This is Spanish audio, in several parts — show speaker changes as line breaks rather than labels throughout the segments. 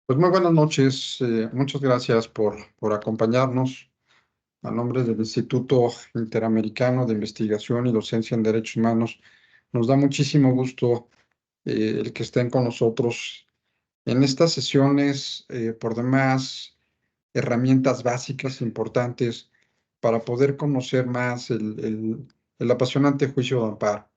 Pues muy buenas noches, muchas gracias por acompañarnos. A nombre del Instituto Interamericano de Investigación y Docencia en Derechos Humanos, nos da muchísimo gusto el que estén con nosotros en estas sesiones, por demás, herramientas básicas importantes para poder conocer más el apasionante juicio de amparo.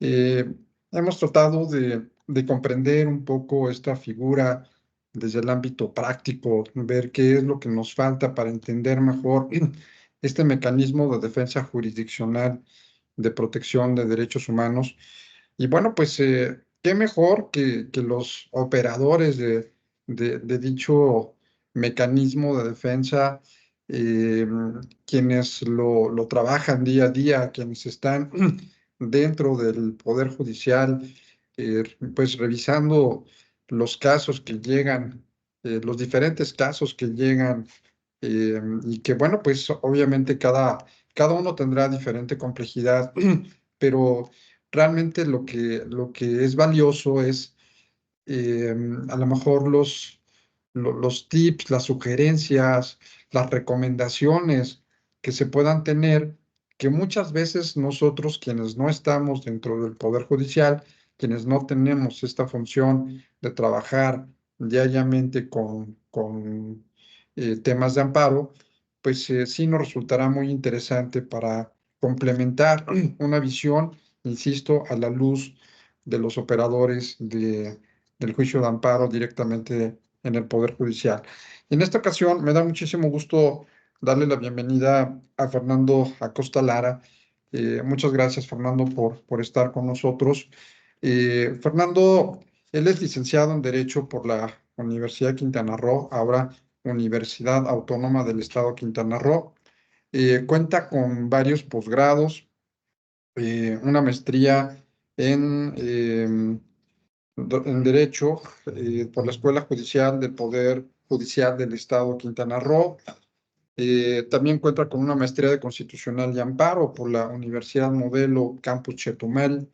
Eh, Hemos tratado de comprender un poco esta figura desde el ámbito práctico, ver qué es lo que nos falta para entender mejor este mecanismo de defensa jurisdiccional de protección de derechos humanos. Y bueno, pues qué mejor que los operadores de dicho mecanismo de defensa, eh, quienes lo trabajan día a día, quienes están dentro del Poder Judicial, pues revisando los casos que llegan, los diferentes casos que llegan, y que bueno, pues obviamente cada uno tendrá diferente complejidad, pero realmente lo que es valioso es eh, a lo mejor los tips, las sugerencias, las recomendaciones que se puedan tener, que muchas veces nosotros, quienes no estamos dentro del Poder Judicial, quienes no tenemos esta función de trabajar diariamente con temas de amparo, pues sí nos resultará muy interesante para complementar una visión, insisto, a la luz de los operadores del juicio de amparo directamente en el Poder Judicial. En esta ocasión me da muchísimo gusto darle la bienvenida a Fernando Acosta Lara. Muchas gracias, Fernando, por estar con nosotros. Fernando, él es licenciado en Derecho por la Universidad de Quintana Roo, ahora Universidad Autónoma del Estado de Quintana Roo. Cuenta con varios posgrados, una maestría en Derecho por la Escuela Judicial del Poder Judicial del Estado de Quintana Roo. También cuenta con una maestría de Constitucional y Amparo por la Universidad Modelo Campus Chetumal.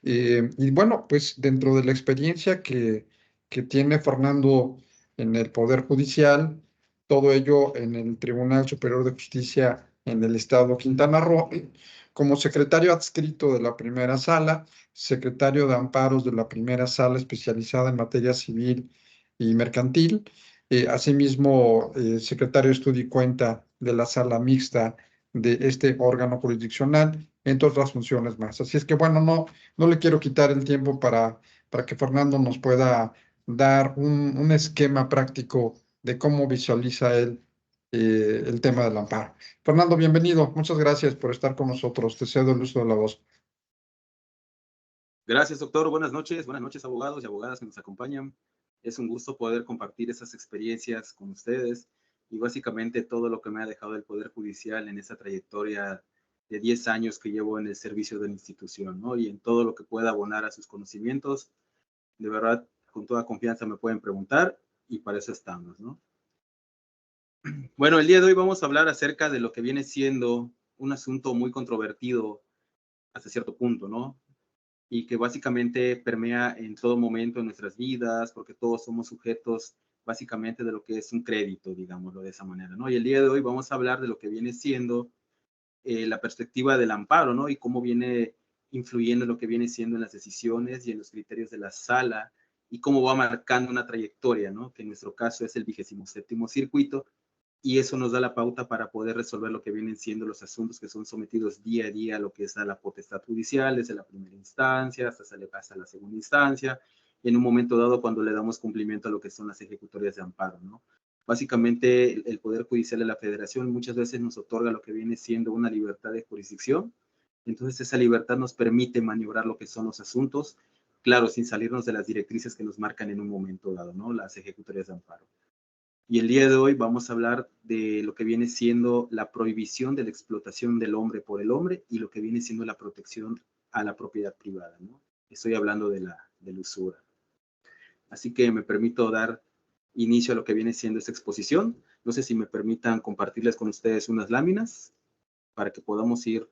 Y bueno, pues dentro de la experiencia que tiene Fernando en el Poder Judicial, todo ello en el Tribunal Superior de Justicia en el Estado de Quintana Roo, como secretario adscrito de la primera sala, secretario de amparos de la primera sala especializada en materia civil y mercantil, asimismo secretario de estudio y cuenta de la sala mixta de este órgano jurisdiccional, entre otras funciones más. Así es que bueno, no le quiero quitar el tiempo para que Fernando nos pueda dar un esquema práctico de cómo visualiza él el tema del amparo. Fernando, bienvenido. Muchas gracias por estar con nosotros. Te cedo el uso de la voz.
Gracias, doctor. Buenas noches, abogados y abogadas que nos acompañan. Es un gusto poder compartir esas experiencias con ustedes y básicamente todo lo que me ha dejado el Poder Judicial en esa trayectoria de 10 años que llevo en el servicio de la institución, ¿no? Y en todo lo que pueda abonar a sus conocimientos, de verdad, con toda confianza me pueden preguntar y para eso estamos, ¿no? Bueno, el día de hoy vamos a hablar acerca de lo que viene siendo un asunto muy controvertido hasta cierto punto, ¿no? Y que básicamente permea en todo momento en nuestras vidas, porque todos somos sujetos básicamente de lo que es un crédito, digámoslo de esa manera, ¿no? Y el día de hoy vamos a hablar de lo que viene siendo la perspectiva del amparo, ¿no? Y cómo viene influyendo en lo que viene siendo en las decisiones y en los criterios de la sala y cómo va marcando una trayectoria, ¿no? Que en nuestro caso es el 27º circuito, y eso nos da la pauta para poder resolver lo que vienen siendo los asuntos que son sometidos día a día a lo que es a la potestad judicial, desde la primera instancia hasta la segunda instancia, y en un momento dado cuando le damos cumplimiento a lo que son las ejecutorias de amparo, ¿no? Básicamente, el Poder Judicial de la Federación muchas veces nos otorga lo que viene siendo una libertad de jurisdicción. Entonces, esa libertad nos permite maniobrar lo que son los asuntos, claro, sin salirnos de las directrices que nos marcan en un momento dado, ¿no? Las ejecutorias de amparo. Y el día de hoy vamos a hablar de lo que viene siendo la prohibición de la explotación del hombre por el hombre y lo que viene siendo la protección a la propiedad privada, ¿no? Estoy hablando de la usura. Así que me permito dar inicio a lo que viene siendo esta exposición. No sé si me permitan compartirles con ustedes unas láminas para que podamos ir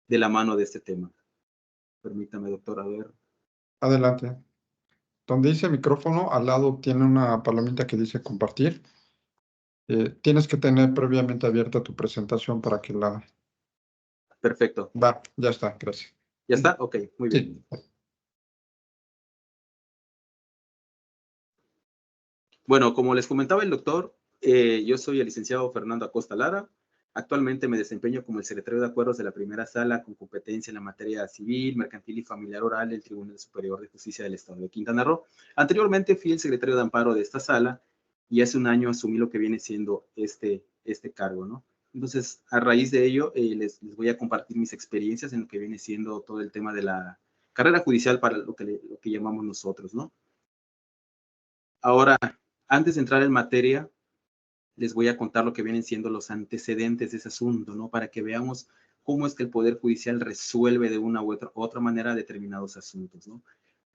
de la mano de este tema. Permítame, doctor, a ver.
Adelante. donde dice micrófono, al lado tiene una palomita que dice compartir. Tienes que tener previamente abierta tu presentación para que la...
Perfecto.
Va, ya está, gracias.
¿Ya está? Ok, muy bien.
Sí.
Bueno, como les comentaba el doctor, yo soy el licenciado Fernando Acosta Lara. Actualmente me desempeño como el secretario de acuerdos de la primera sala con competencia en la materia civil, mercantil y familiar oral del Tribunal Superior de Justicia del Estado de Quintana Roo. Anteriormente fui el secretario de amparo de esta sala y hace un año asumí lo que viene siendo este cargo, ¿no? Entonces, a raíz de ello, les voy a compartir mis experiencias en lo que viene siendo todo el tema de la carrera judicial para lo que llamamos nosotros, ¿no? Ahora, antes de entrar en materia, les voy a contar lo que vienen siendo los antecedentes de ese asunto, ¿no? Para que veamos cómo es que el Poder Judicial resuelve de una u otra manera determinados asuntos, ¿no?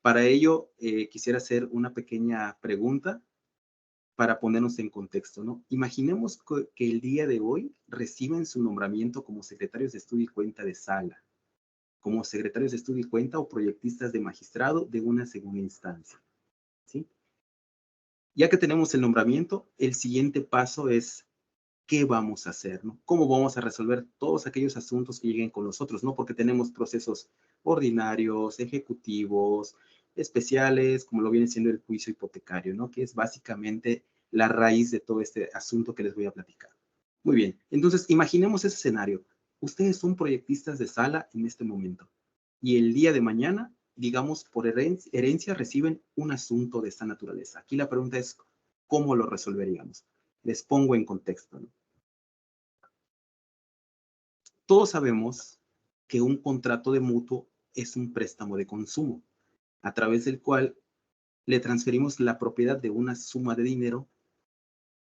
Para ello, quisiera hacer una pequeña pregunta para ponernos en contexto, ¿no? Imaginemos que el día de hoy reciben su nombramiento como secretarios de estudio y cuenta de sala, como secretarios de estudio y cuenta o proyectistas de magistrado de una segunda instancia, ¿sí? Ya que tenemos el nombramiento, el siguiente paso es qué vamos a hacer, ¿no? ¿Cómo vamos a resolver todos aquellos asuntos que lleguen con nosotros, ¿no? Porque tenemos procesos ordinarios, ejecutivos, especiales, como lo viene siendo el juicio hipotecario, ¿no? Que es básicamente la raíz de todo este asunto que les voy a platicar. Muy bien, entonces imaginemos ese escenario. Ustedes son proyectistas de sala en este momento y el día de mañana, digamos, por herencia reciben un asunto de esta naturaleza. Aquí la pregunta es, ¿cómo lo resolveríamos? Les pongo en contexto, ¿no? Todos sabemos que un contrato de mutuo es un préstamo de consumo, a través del cual le transferimos la propiedad de una suma de dinero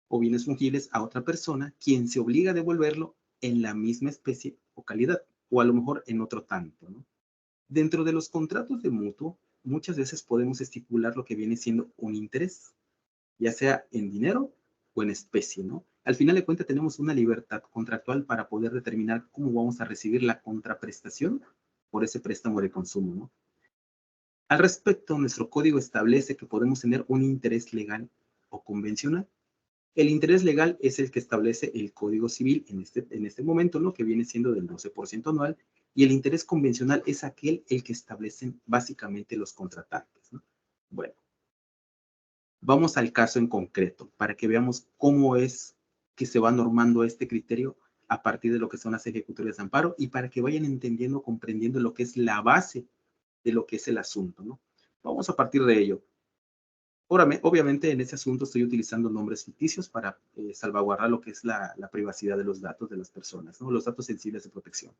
o bienes fungibles a otra persona, quien se obliga a devolverlo en la misma especie o calidad, o a lo mejor en otro tanto, ¿no? Dentro de los contratos de mutuo, muchas veces podemos estipular lo que viene siendo un interés, ya sea en dinero o en especie, ¿no? Al final de cuentas tenemos una libertad contractual para poder determinar cómo vamos a recibir la contraprestación por ese préstamo de consumo, ¿no? Al respecto, nuestro código establece que podemos tener un interés legal o convencional. El interés legal es el que establece el Código Civil en este momento, ¿no? Que viene siendo del 12% anual, y el interés convencional es aquel el que establecen básicamente los contratantes, ¿no? Bueno, vamos al caso en concreto para que veamos cómo es que se va normando este criterio a partir de lo que son las ejecutorias de amparo y para que vayan entendiendo, comprendiendo lo que es la base de lo que es el asunto, ¿no? Vamos a partir de ello. Obviamente en ese asunto estoy utilizando nombres ficticios para salvaguardar lo que es la privacidad de los datos de las personas, ¿no? Los datos sensibles de protección.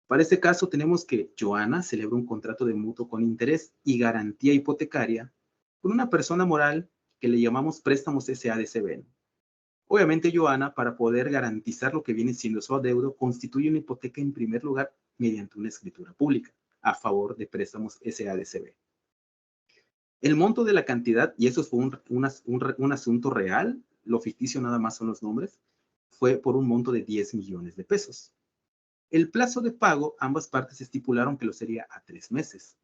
Para este caso tenemos que Joana celebra un contrato de mutuo con interés y garantía hipotecaria con una persona moral que le llamamos préstamos SADCB. Obviamente Joana, para poder garantizar lo que viene siendo su adeudo, constituye una hipoteca en primer lugar mediante una escritura pública a favor de préstamos SADCB. El monto de la cantidad, y eso fue un asunto real, lo ficticio nada más son los nombres, fue por un monto de 10 millones de pesos. El plazo de pago, ambas partes estipularon que lo sería a 3 meses.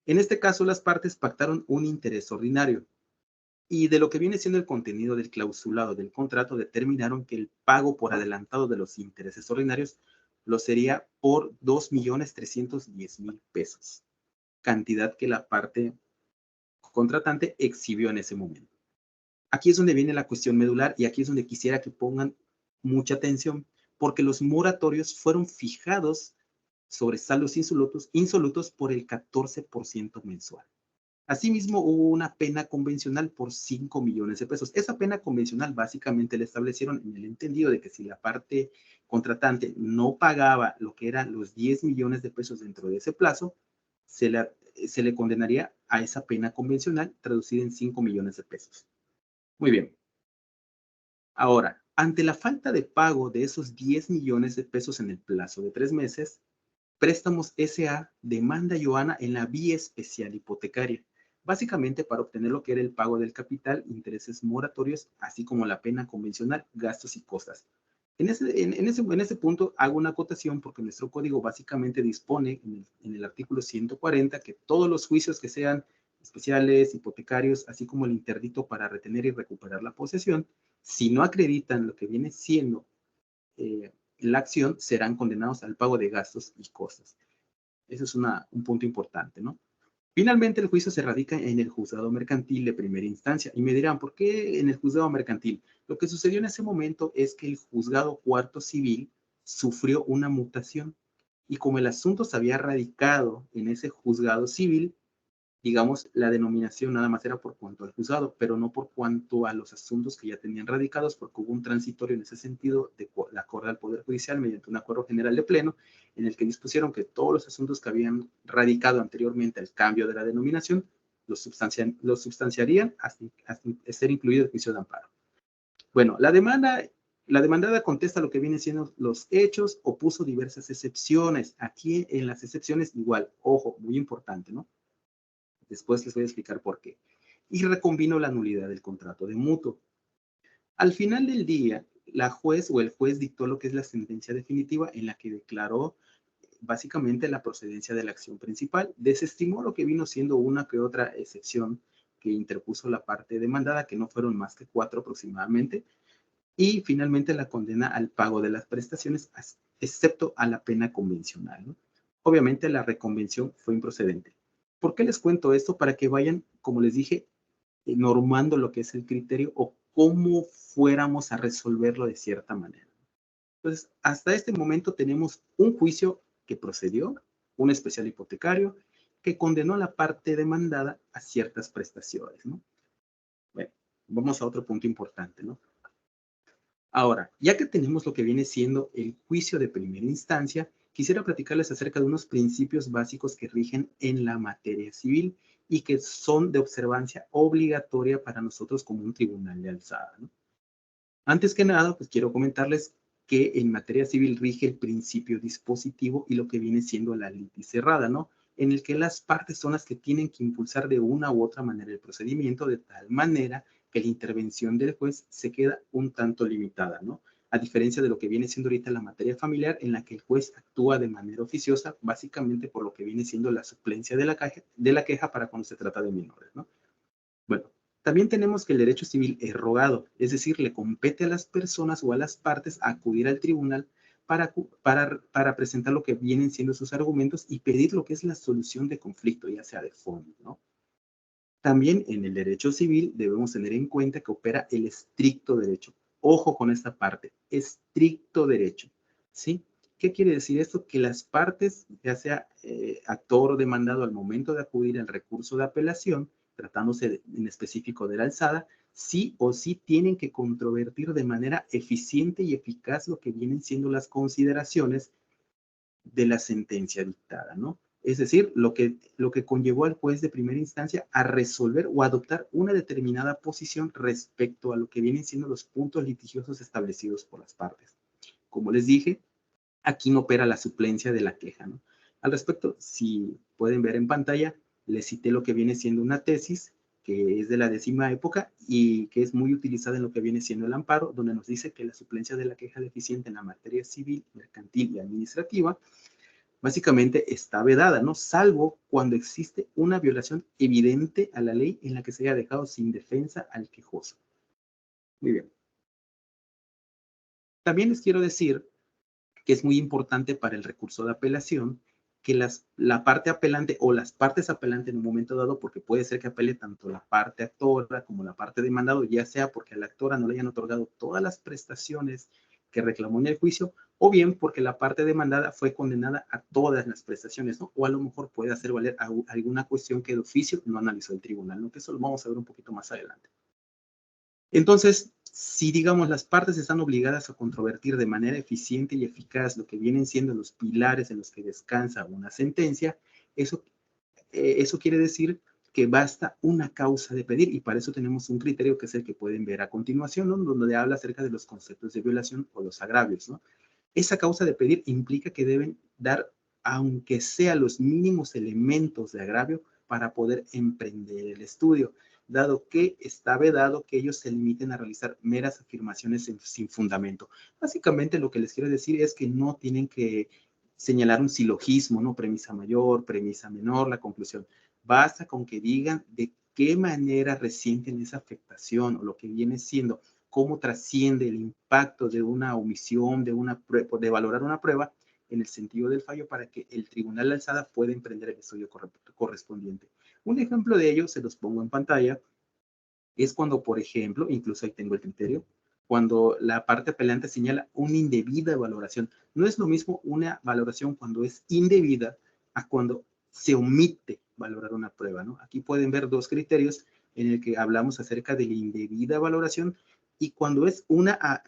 En este caso, las partes pactaron un interés ordinario y de lo que viene siendo el contenido del clausulado del contrato determinaron que el pago por adelantado de los intereses ordinarios lo sería por 2.310.000 pesos, cantidad que la parte contratante exhibió en ese momento. Aquí es donde viene la cuestión medular y aquí es donde quisiera que pongan mucha atención, porque los moratorios fueron fijados sobre saldos insolutos por el 14% mensual. Asimismo, hubo una pena convencional por 5 millones de pesos. Esa pena convencional básicamente la establecieron en el entendido de que si la parte contratante no pagaba lo que eran los 10 millones de pesos dentro de ese plazo, se le condenaría a esa pena convencional traducida en 5 millones de pesos. Muy bien. Ahora, ante la falta de pago de esos 10 millones de pesos en el plazo de 3 meses, Préstamos S.A. demanda a Joana en la vía especial hipotecaria, básicamente para obtener lo que era el pago del capital, intereses moratorios, así como la pena convencional, gastos y costas. En ese punto hago una acotación porque nuestro código básicamente dispone en el artículo 140 que todos los juicios que sean especiales, hipotecarios, así como el interdicto para retener y recuperar la posesión, si no acreditan lo que viene siendo la acción, serán condenados al pago de gastos y costas. Eso es un punto importante, ¿no? Finalmente, el juicio se radica en el juzgado mercantil de primera instancia. Y me dirán, ¿por qué en el juzgado mercantil? Lo que sucedió en ese momento es que el juzgado cuarto civil sufrió una mutación. Y como el asunto se había radicado en ese juzgado civil, digamos, la denominación nada más era por cuanto al juzgado, pero no por cuanto a los asuntos que ya tenían radicados, porque hubo un transitorio en ese sentido de acorde al Poder Judicial mediante un acuerdo general de pleno, en el que dispusieron que todos los asuntos que habían radicado anteriormente al cambio de la denominación los substanciarían hasta ser incluido el juicio de amparo. Bueno, la demandada contesta lo que vienen siendo los hechos, opuso diversas excepciones. Aquí en las excepciones igual, ojo, muy importante, ¿no? Después les voy a explicar por qué. Y recombino la nulidad del contrato de mutuo. Al final del día, la juez o el juez dictó lo que es la sentencia definitiva en la que declaró básicamente la procedencia de la acción principal. Desestimó lo que vino siendo una que otra excepción que interpuso la parte demandada, que no fueron más que 4 aproximadamente, y finalmente la condena al pago de las prestaciones, excepto a la pena convencional, ¿no? Obviamente la reconvención fue improcedente. ¿Por qué les cuento esto? Para que vayan, como les dije, normando lo que es el criterio o cómo fuéramos a resolverlo de cierta manera. Entonces, hasta este momento tenemos un juicio que procedió, un especial hipotecario, que condenó a la parte demandada a ciertas prestaciones, ¿no? Bueno, vamos a otro punto importante, ¿no? Ahora, ya que tenemos lo que viene siendo el juicio de primera instancia, quisiera platicarles acerca de unos principios básicos que rigen en la materia civil y que son de observancia obligatoria para nosotros como un tribunal de alzada, ¿no? Antes que nada, pues quiero comentarles que en materia civil rige el principio dispositivo y lo que viene siendo la litis cerrada, ¿no? En el que las partes son las que tienen que impulsar de una u otra manera el procedimiento de tal manera que la intervención del juez se queda un tanto limitada, ¿no? A diferencia de lo que viene siendo ahorita la materia familiar, en la que el juez actúa de manera oficiosa, básicamente por lo que viene siendo la suplencia de la queja para cuando se trata de menores, ¿no? Bueno, también tenemos que el derecho civil es rogado, es decir, le compete a las personas o a las partes acudir al tribunal para presentar lo que vienen siendo sus argumentos y pedir lo que es la solución de conflicto, ya sea de fondo, ¿no? También en el derecho civil debemos tener en cuenta que opera el estricto derecho. Ojo con esta parte, estricto derecho, ¿sí? ¿Qué quiere decir esto? Que las partes, ya sea actor o demandado al momento de acudir al recurso de apelación, tratándose en específico de la alzada, sí o sí tienen que controvertir de manera eficiente y eficaz lo que vienen siendo las consideraciones de la sentencia dictada, ¿no? Es decir, lo que conllevó al juez de primera instancia a resolver o adoptar una determinada posición respecto a lo que vienen siendo los puntos litigiosos establecidos por las partes. Como les dije, aquí no opera la suplencia de la queja, ¿no? Al respecto, si pueden ver en pantalla, les cité lo que viene siendo una tesis que es de la 10ª época y que es muy utilizada en lo que viene siendo el amparo, donde nos dice que la suplencia de la queja deficiente en la materia civil, mercantil y administrativa básicamente está vedada, ¿no? Salvo cuando existe una violación evidente a la ley en la que se haya dejado sin defensa al quejoso. Muy bien. También les quiero decir que es muy importante para el recurso de apelación que la parte apelante o las partes apelantes en un momento dado, porque puede ser que apele tanto la parte actora como la parte demandado, ya sea porque a la actora no le hayan otorgado todas las prestaciones que reclamó en el juicio, o bien porque la parte demandada fue condenada a todas las prestaciones, ¿no? O a lo mejor puede hacer valer alguna cuestión que de oficio no analizó el tribunal, ¿no? Que eso lo vamos a ver un poquito más adelante. Entonces, si digamos las partes están obligadas a controvertir de manera eficiente y eficaz lo que vienen siendo los pilares en los que descansa una sentencia, eso quiere decir que basta una causa de pedir y para eso tenemos un criterio que es el que pueden ver a continuación, ¿no? Donde habla acerca de los conceptos de violación o los agravios, ¿no? Esa causa de pedir implica que deben dar, aunque sea los mínimos elementos de agravio para poder emprender el estudio, dado que está vedado que ellos se limiten a realizar meras afirmaciones sin fundamento. Básicamente lo que les quiero decir es que no tienen que señalar un silogismo, ¿no? Premisa mayor, premisa menor, la conclusión. Basta con que digan de qué manera resienten esa afectación o lo que viene siendo, cómo trasciende el impacto de una omisión, de valorar una prueba en el sentido del fallo para que el tribunal de alzada pueda emprender el estudio correspondiente. Un ejemplo de ello, se los pongo en pantalla, es cuando, por ejemplo, incluso ahí tengo el criterio, cuando la parte apelante señala una indebida valoración. No es lo mismo una valoración cuando es indebida a cuando se omite valorar una prueba, ¿no? Aquí pueden ver dos criterios en el que hablamos acerca de la indebida valoración y cuando es una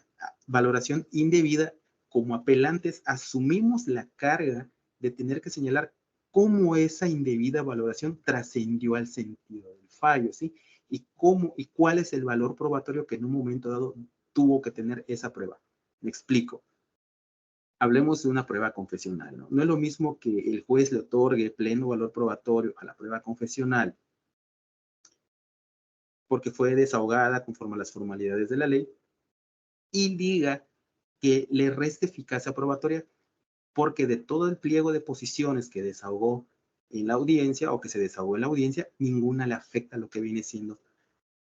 valoración indebida, como apelantes asumimos la carga de tener que señalar cómo esa indebida valoración trascendió al sentido del fallo, ¿sí? Y cómo y cuál es el valor probatorio que en un momento dado tuvo que tener esa prueba. Me explico. Hablemos de una prueba confesional, ¿no? No es lo mismo que el juez le otorgue pleno valor probatorio a la prueba confesional porque fue desahogada conforme a las formalidades de la ley y diga que le reste eficacia probatoria porque de todo el pliego de posiciones que desahogó en la audiencia o que se desahogó en la audiencia, ninguna le afecta a lo que viene siendo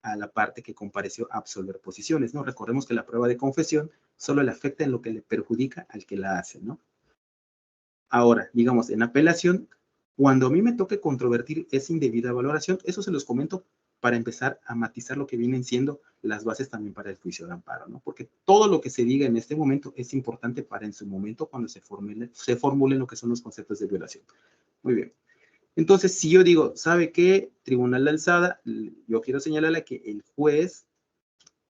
a la parte que compareció a absolver posiciones, ¿no? Recordemos que la prueba de confesión solo le afecta en lo que le perjudica al que la hace, ¿no? Ahora, digamos, en apelación, cuando a mí me toque controvertir esa indebida valoración, eso se los comento para empezar a matizar lo que vienen siendo las bases también para el juicio de amparo, ¿no? Porque todo lo que se diga en este momento es importante para en su momento cuando se formulen lo que son los conceptos de violación. Muy bien. Entonces, si yo digo, ¿sabe qué? Tribunal de alzada, yo quiero señalarle que el juez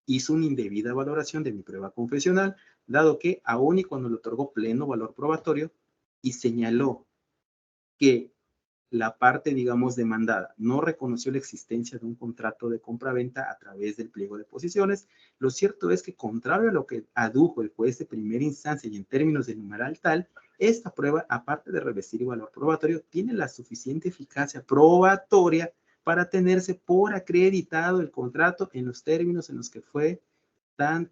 hizo una indebida valoración de mi prueba confesional, dado que aún y cuando le otorgó pleno valor probatorio y señaló que la parte, digamos, demandada no reconoció la existencia de un contrato de compraventa a través del pliego de posiciones, lo cierto es que, contrario a lo que adujo el juez de primera instancia y en términos de numeral tal, esta prueba, aparte de revestir valor probatorio, tiene la suficiente eficacia probatoria para tenerse por acreditado el contrato en los términos en los que fue tan,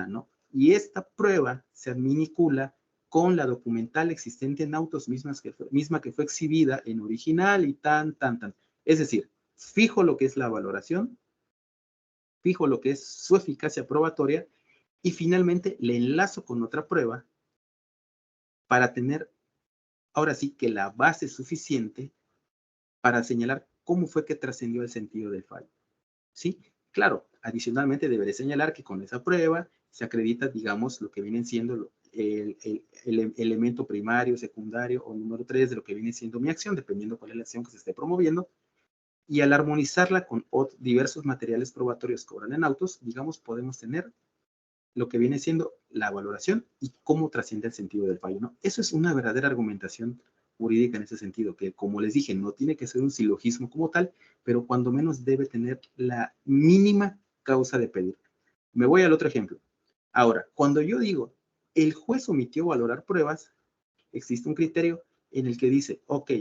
¿no? Y esta prueba se adminicula con la documental existente en autos misma que fue exhibida en original y tan. Es decir, fijo lo que es la valoración, fijo lo que es su eficacia probatoria y finalmente le enlazo con otra prueba para tener ahora sí que la base suficiente para señalar cómo fue que trascendió el sentido del fallo. ¿Sí? Claro, adicionalmente deberé señalar que con esa prueba se acredita, digamos, lo que vienen siendo el elemento primario, secundario o número 3 de lo que viene siendo mi acción, dependiendo cuál es la acción que se esté promoviendo. Y al armonizarla con diversos materiales probatorios que obran en autos, digamos, podemos tener lo que viene siendo la valoración y cómo trasciende el sentido del fallo, ¿no? Eso es una verdadera argumentación jurídica en ese sentido, que como les dije, no tiene que ser un silogismo como tal, pero cuando menos debe tener la mínima causa de pedir. Me voy al otro ejemplo. Ahora, cuando yo digo, el juez omitió valorar pruebas, existe un criterio en el que dice, ok,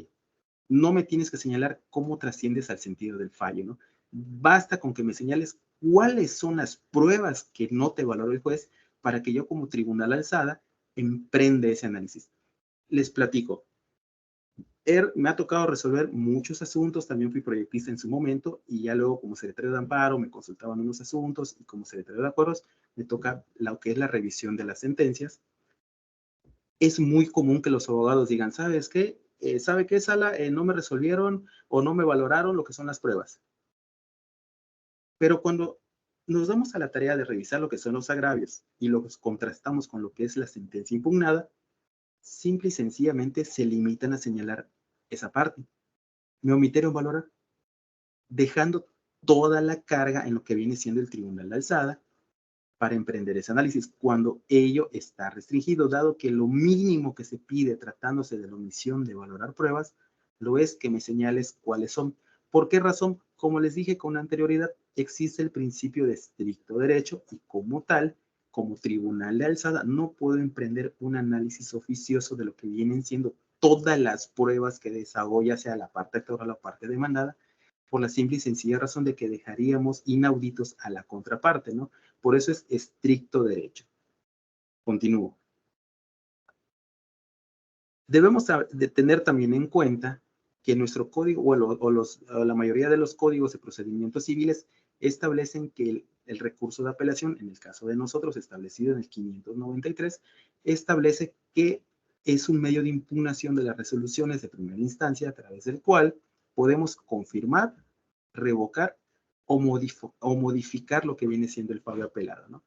no me tienes que señalar cómo trasciendes al sentido del fallo, ¿no? Basta con que me señales cuáles son las pruebas que no te valoró el juez para que yo como tribunal alzada emprende ese análisis. Les platico. Me ha tocado resolver muchos asuntos, también fui proyectista en su momento y ya luego como secretario de amparo me consultaban unos asuntos y como secretario de acuerdos me toca lo que es la revisión de las sentencias. Es muy común que los abogados digan, ¿sabes qué? ¿Sabe qué, Sala? No me resolvieron o no me valoraron lo que son las pruebas. Pero cuando nos damos a la tarea de revisar lo que son los agravios y los contrastamos con lo que es la sentencia impugnada, simple y sencillamente se limitan a señalar esa parte. Me omitieron valorar, dejando toda la carga en lo que viene siendo el tribunal de alzada para emprender ese análisis, cuando ello está restringido, dado que lo mínimo que se pide tratándose de la omisión de valorar pruebas, lo es que me señales cuáles son. ¿Por qué razón? Como les dije con anterioridad, existe el principio de estricto derecho y como tal, como tribunal de alzada, no puedo emprender un análisis oficioso de lo que vienen siendo todas las pruebas que desahogó, ya sea la parte actora o la parte demandada, por la simple y sencilla razón de que dejaríamos inauditos a la contraparte, ¿no? Por eso es estricto derecho. Continúo. Debemos de tener también en cuenta que nuestro código o la mayoría de los códigos de procedimientos civiles establecen que el recurso de apelación, en el caso de nosotros, establecido en el 593, establece que es un medio de impugnación de las resoluciones de primera instancia a través del cual podemos confirmar, revocar o modificar lo que viene siendo el fallo apelado, ¿no?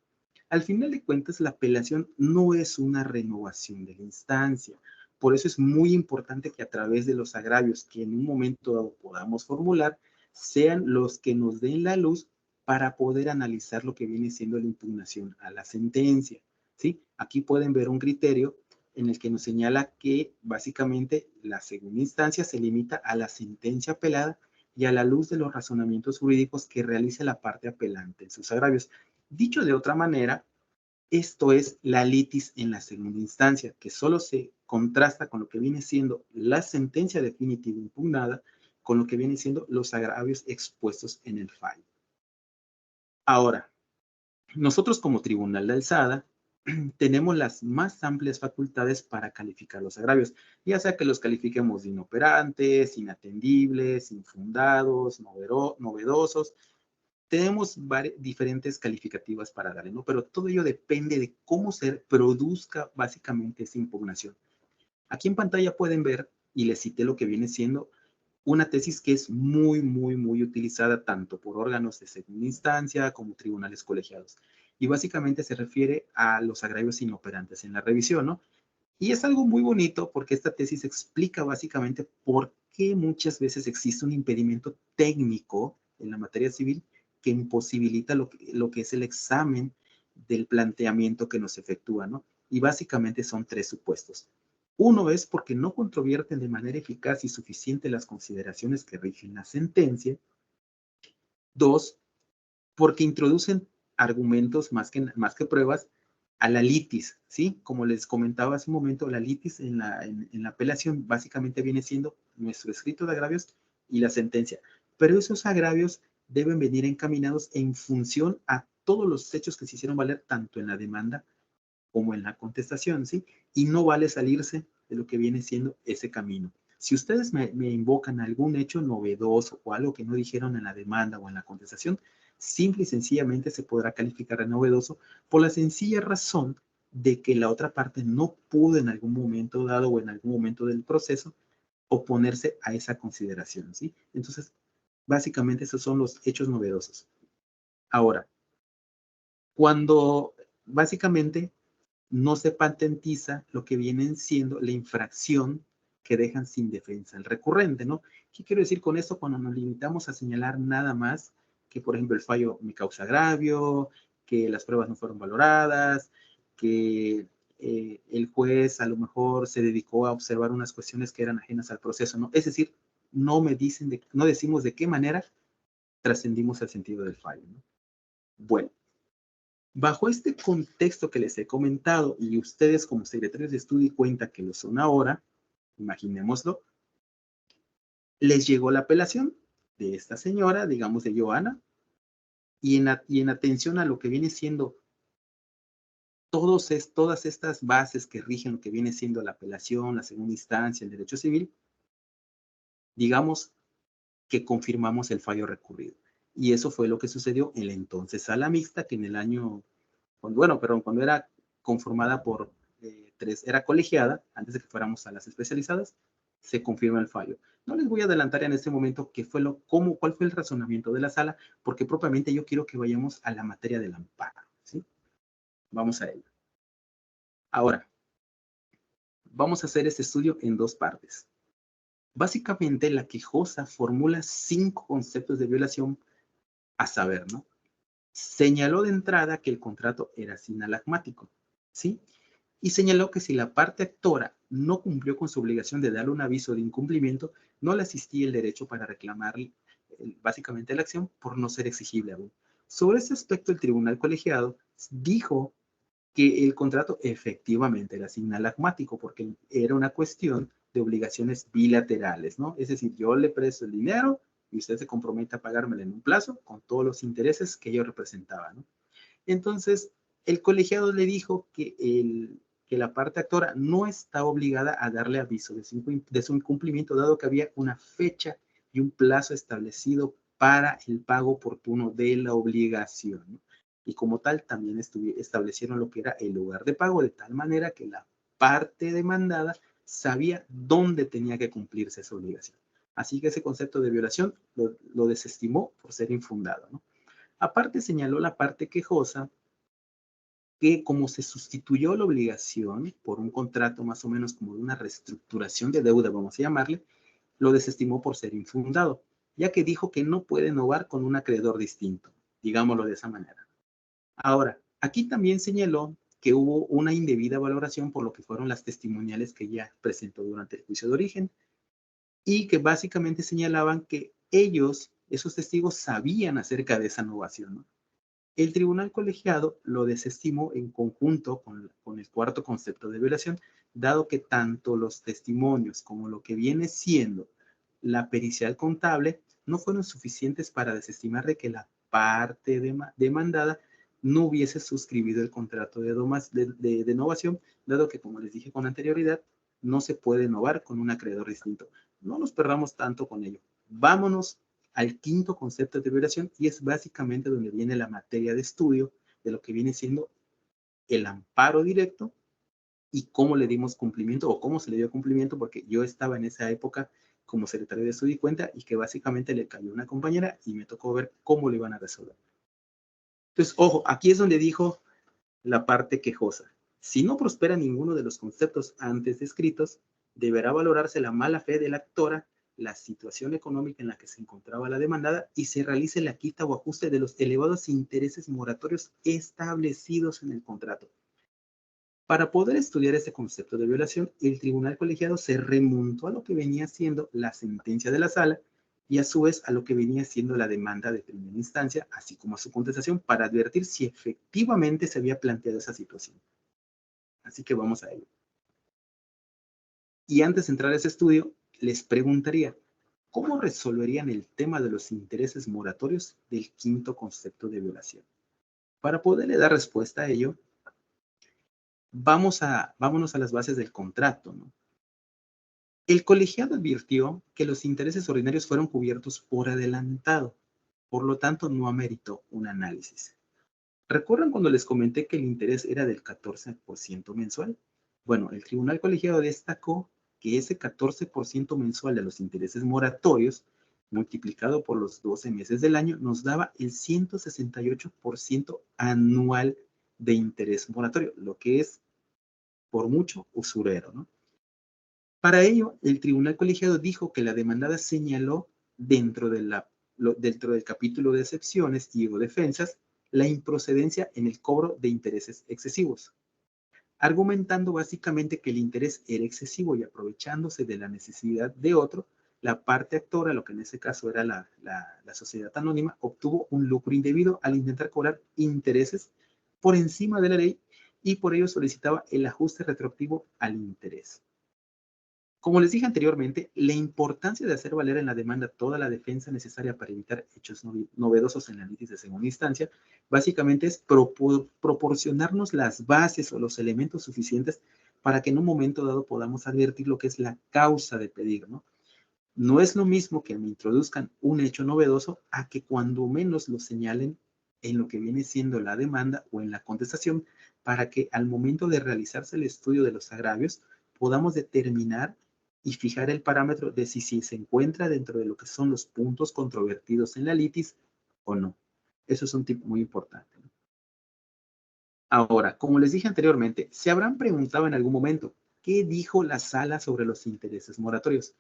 Al final de cuentas, la apelación no es una renovación de la instancia. Por eso es muy importante que a través de los agravios que en un momento dado podamos formular, sean los que nos den la luz para poder analizar lo que viene siendo la impugnación a la sentencia, ¿sí? Aquí pueden ver un criterio en el que nos señala que básicamente la segunda instancia se limita a la sentencia apelada y a la luz de los razonamientos jurídicos que realice la parte apelante en sus agravios. Dicho de otra manera, esto es la litis en la segunda instancia, que solo se contrasta con lo que viene siendo la sentencia definitiva impugnada, con lo que viene siendo los agravios expuestos en el fallo. Ahora, nosotros como tribunal de alzada tenemos las más amplias facultades para calificar los agravios, ya sea que los califiquemos de inoperantes, inatendibles, infundados, novedosos. Tenemos diferentes calificativas para darle, ¿no? Pero todo ello depende de cómo se produzca básicamente esa impugnación. Aquí en pantalla pueden ver, y les cité lo que viene siendo una tesis que es muy utilizada tanto por órganos de segunda instancia como tribunales colegiados. Y básicamente se refiere a los agravios inoperantes en la revisión, ¿no? Y es algo muy bonito porque esta tesis explica básicamente por qué muchas veces existe un impedimento técnico en la materia civil que imposibilita lo que es el examen del planteamiento que nos efectúa, ¿no? Y básicamente son tres supuestos. Uno es porque no controvierten de manera eficaz y suficiente las consideraciones que rigen la sentencia. Dos, porque introducen argumentos más que pruebas a la litis, ¿sí? Como les comentaba hace un momento, la litis en la apelación básicamente viene siendo nuestro escrito de agravios y la sentencia. Pero esos agravios deben venir encaminados en función a todos los hechos que se hicieron valer tanto en la demanda como en la contestación, ¿sí? Y no vale salirse de lo que viene siendo ese camino. Si ustedes me invocan algún hecho novedoso o algo que no dijeron en la demanda o en la contestación, simple y sencillamente se podrá calificar de novedoso por la sencilla razón de que la otra parte no pudo en algún momento dado o en algún momento del proceso oponerse a esa consideración, ¿sí? Entonces, básicamente esos son los hechos novedosos. Ahora, cuando básicamente no se patentiza lo que vienen siendo la infracción que dejan sin defensa el recurrente, ¿no? ¿Qué quiero decir con esto? Cuando nos limitamos a señalar nada más que, por ejemplo, el fallo me causa agravio, que las pruebas no fueron valoradas, que el juez a lo mejor se dedicó a observar unas cuestiones que eran ajenas al proceso, ¿no? Es decir, no decimos de qué manera trascendimos el sentido del fallo, ¿no? Bueno, bajo este contexto que les he comentado y ustedes como secretarios de estudio cuenta que lo son ahora, imaginémoslo, les llegó la apelación de esta señora, digamos de Joana, y en atención a lo que viene siendo todas estas bases que rigen lo que viene siendo la apelación, la segunda instancia, el derecho civil, digamos que confirmamos el fallo recurrido. Y eso fue lo que sucedió en la entonces sala mixta, que en el año, cuando era conformada por era colegiada, antes de que fuéramos a las especializadas, se confirma el fallo. No les voy a adelantar en este momento cuál fue el razonamiento de la sala, porque propiamente yo quiero que vayamos a la materia del amparo, ¿sí? Vamos a ello. Ahora, vamos a hacer este estudio en dos partes. Básicamente, la quejosa formula 5 conceptos de violación a saber, ¿no? Señaló de entrada que el contrato era sinalagmático, ¿sí? Y señaló que si la parte actora no cumplió con su obligación de darle un aviso de incumplimiento, no le asistía el derecho para reclamar básicamente la acción por no ser exigible aún. Sobre ese aspecto, el tribunal colegiado dijo que el contrato efectivamente era sinalagmático porque era una cuestión de obligaciones bilaterales, ¿no? Es decir, yo le presto el dinero y usted se compromete a pagármelo en un plazo con todos los intereses que yo representaba, ¿no? Entonces, el colegiado le dijo que que la parte actora no está obligada a darle aviso de su incumplimiento, dado que había una fecha y un plazo establecido para el pago oportuno de la obligación, ¿no? Y como tal, también establecieron lo que era el lugar de pago, de tal manera que la parte demandada sabía dónde tenía que cumplirse esa obligación. Así que ese concepto de violación lo desestimó por ser infundado, ¿no? Aparte, señaló la parte quejosa que como se sustituyó la obligación por un contrato más o menos como de una reestructuración de deuda, vamos a llamarle, lo desestimó por ser infundado, ya que dijo que no puede innovar con un acreedor distinto, digámoslo de esa manera. Ahora, aquí también señaló que hubo una indebida valoración por lo que fueron las testimoniales que ella presentó durante el juicio de origen y que básicamente señalaban que ellos, esos testigos, sabían acerca de esa innovación, ¿no? El tribunal colegiado lo desestimó en conjunto con el cuarto concepto de violación, dado que tanto los testimonios como lo que viene siendo la pericial contable no fueron suficientes para desestimar de que la parte demandada no hubiese suscribido el contrato de innovación, dado que, como les dije con anterioridad, no se puede innovar con un acreedor distinto. No nos perdamos tanto con ello. Vámonos al quinto concepto de violación y es básicamente donde viene la materia de estudio de lo que viene siendo el amparo directo y cómo le dimos cumplimiento o cómo se le dio cumplimiento, porque yo estaba en esa época como secretario de estudio y cuenta y que básicamente le cayó una compañera y me tocó ver cómo lo iban a resolver. Entonces, ojo, aquí es donde dijo la parte quejosa. Si no prospera ninguno de los conceptos antes descritos, deberá valorarse la mala fe de la actora, la situación económica en la que se encontraba la demandada y se realice la quita o ajuste de los elevados intereses moratorios establecidos en el contrato. Para poder estudiar este concepto de violación, el tribunal colegiado se remontó a lo que venía siendo la sentencia de la sala y a su vez a lo que venía siendo la demanda de primera instancia, así como a su contestación, para advertir si efectivamente se había planteado esa situación. Así que vamos a ello. Y antes de entrar a ese estudio, les preguntaría, ¿cómo resolverían el tema de los intereses moratorios del quinto concepto de violación? Para poderle dar respuesta a ello, vámonos a las bases del contrato, ¿no? El colegiado advirtió que los intereses ordinarios fueron cubiertos por adelantado, por lo tanto no ameritó un análisis. ¿Recuerdan cuando les comenté que el interés era del 14% mensual? Bueno, el tribunal colegiado destacó que ese 14% mensual de los intereses moratorios, multiplicado por los 12 meses del año, nos daba el 168% anual de interés moratorio, lo que es por mucho usurero, ¿no? Para ello, el tribunal colegiado dijo que la demandada señaló dentro del capítulo de excepciones y o defensas la improcedencia en el cobro de intereses excesivos, argumentando básicamente que el interés era excesivo y aprovechándose de la necesidad de otro, la parte actora, lo que en ese caso era la sociedad anónima, obtuvo un lucro indebido al intentar cobrar intereses por encima de la ley y por ello solicitaba el ajuste retroactivo al interés. Como les dije anteriormente, la importancia de hacer valer en la demanda toda la defensa necesaria para evitar hechos novedosos en la litis de segunda instancia, básicamente es proporcionarnos las bases o los elementos suficientes para que en un momento dado podamos advertir lo que es la causa de pedir, ¿no? No es lo mismo que me introduzcan un hecho novedoso a que cuando menos lo señalen en lo que viene siendo la demanda o en la contestación para que al momento de realizarse el estudio de los agravios podamos determinar y fijar el parámetro de si se encuentra dentro de lo que son los puntos controvertidos en la litis o no. Eso es un tip muy importante, ¿no? Ahora, como les dije anteriormente, se habrán preguntado en algún momento, ¿qué dijo la sala sobre los intereses moratorios?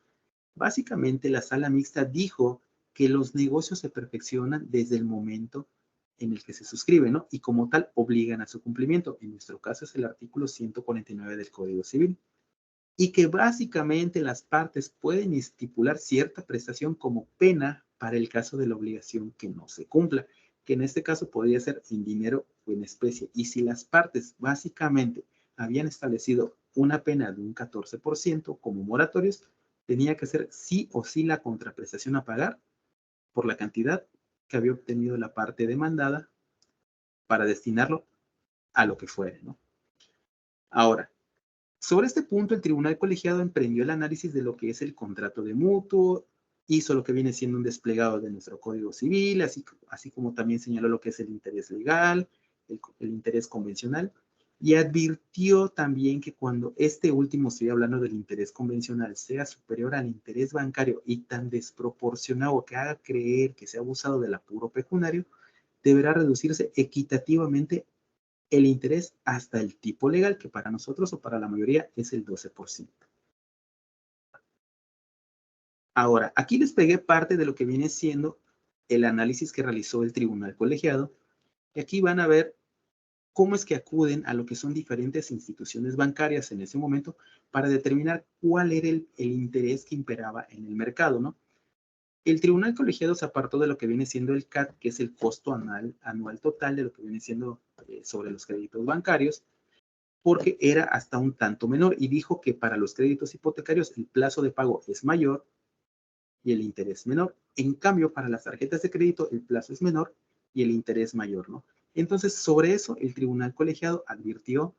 Básicamente, la sala mixta dijo que los negocios se perfeccionan desde el momento en el que se suscriben, ¿no? Y como tal, obligan a su cumplimiento. En nuestro caso es el artículo 149 del Código Civil. Y que básicamente las partes pueden estipular cierta prestación como pena para el caso de la obligación que no se cumpla, que en este caso podría ser en dinero o en especie. Y si las partes básicamente habían establecido una pena de un 14% como moratorios, tenía que ser sí o sí la contraprestación a pagar por la cantidad que había obtenido la parte demandada para destinarlo a lo que fuere, ¿no? Ahora, Sobre este punto, el tribunal colegiado emprendió el análisis de lo que es el contrato de mutuo, hizo lo que viene siendo un desplegado de nuestro Código Civil, así como también señaló lo que es el interés legal, el interés convencional, y advirtió también que cuando este último, estoy hablando del interés convencional, sea superior al interés bancario y tan desproporcionado que haga creer que se ha abusado del apuro pecuniario, deberá reducirse equitativamente el interés hasta el tipo legal, que para nosotros o para la mayoría es el 12%. Ahora, aquí les pegué parte de lo que viene siendo el análisis que realizó el tribunal colegiado, y aquí van a ver cómo es que acuden a lo que son diferentes instituciones bancarias en ese momento para determinar cuál era el interés que imperaba en el mercado, ¿no? El tribunal colegiado se apartó de lo que viene siendo el CAT, que es el costo anual total de lo que viene siendo sobre los créditos bancarios, porque era hasta un tanto menor y dijo que para los créditos hipotecarios el plazo de pago es mayor y el interés menor. En cambio, para las tarjetas de crédito el plazo es menor y el interés mayor, ¿no? Entonces, sobre eso, el tribunal colegiado advirtió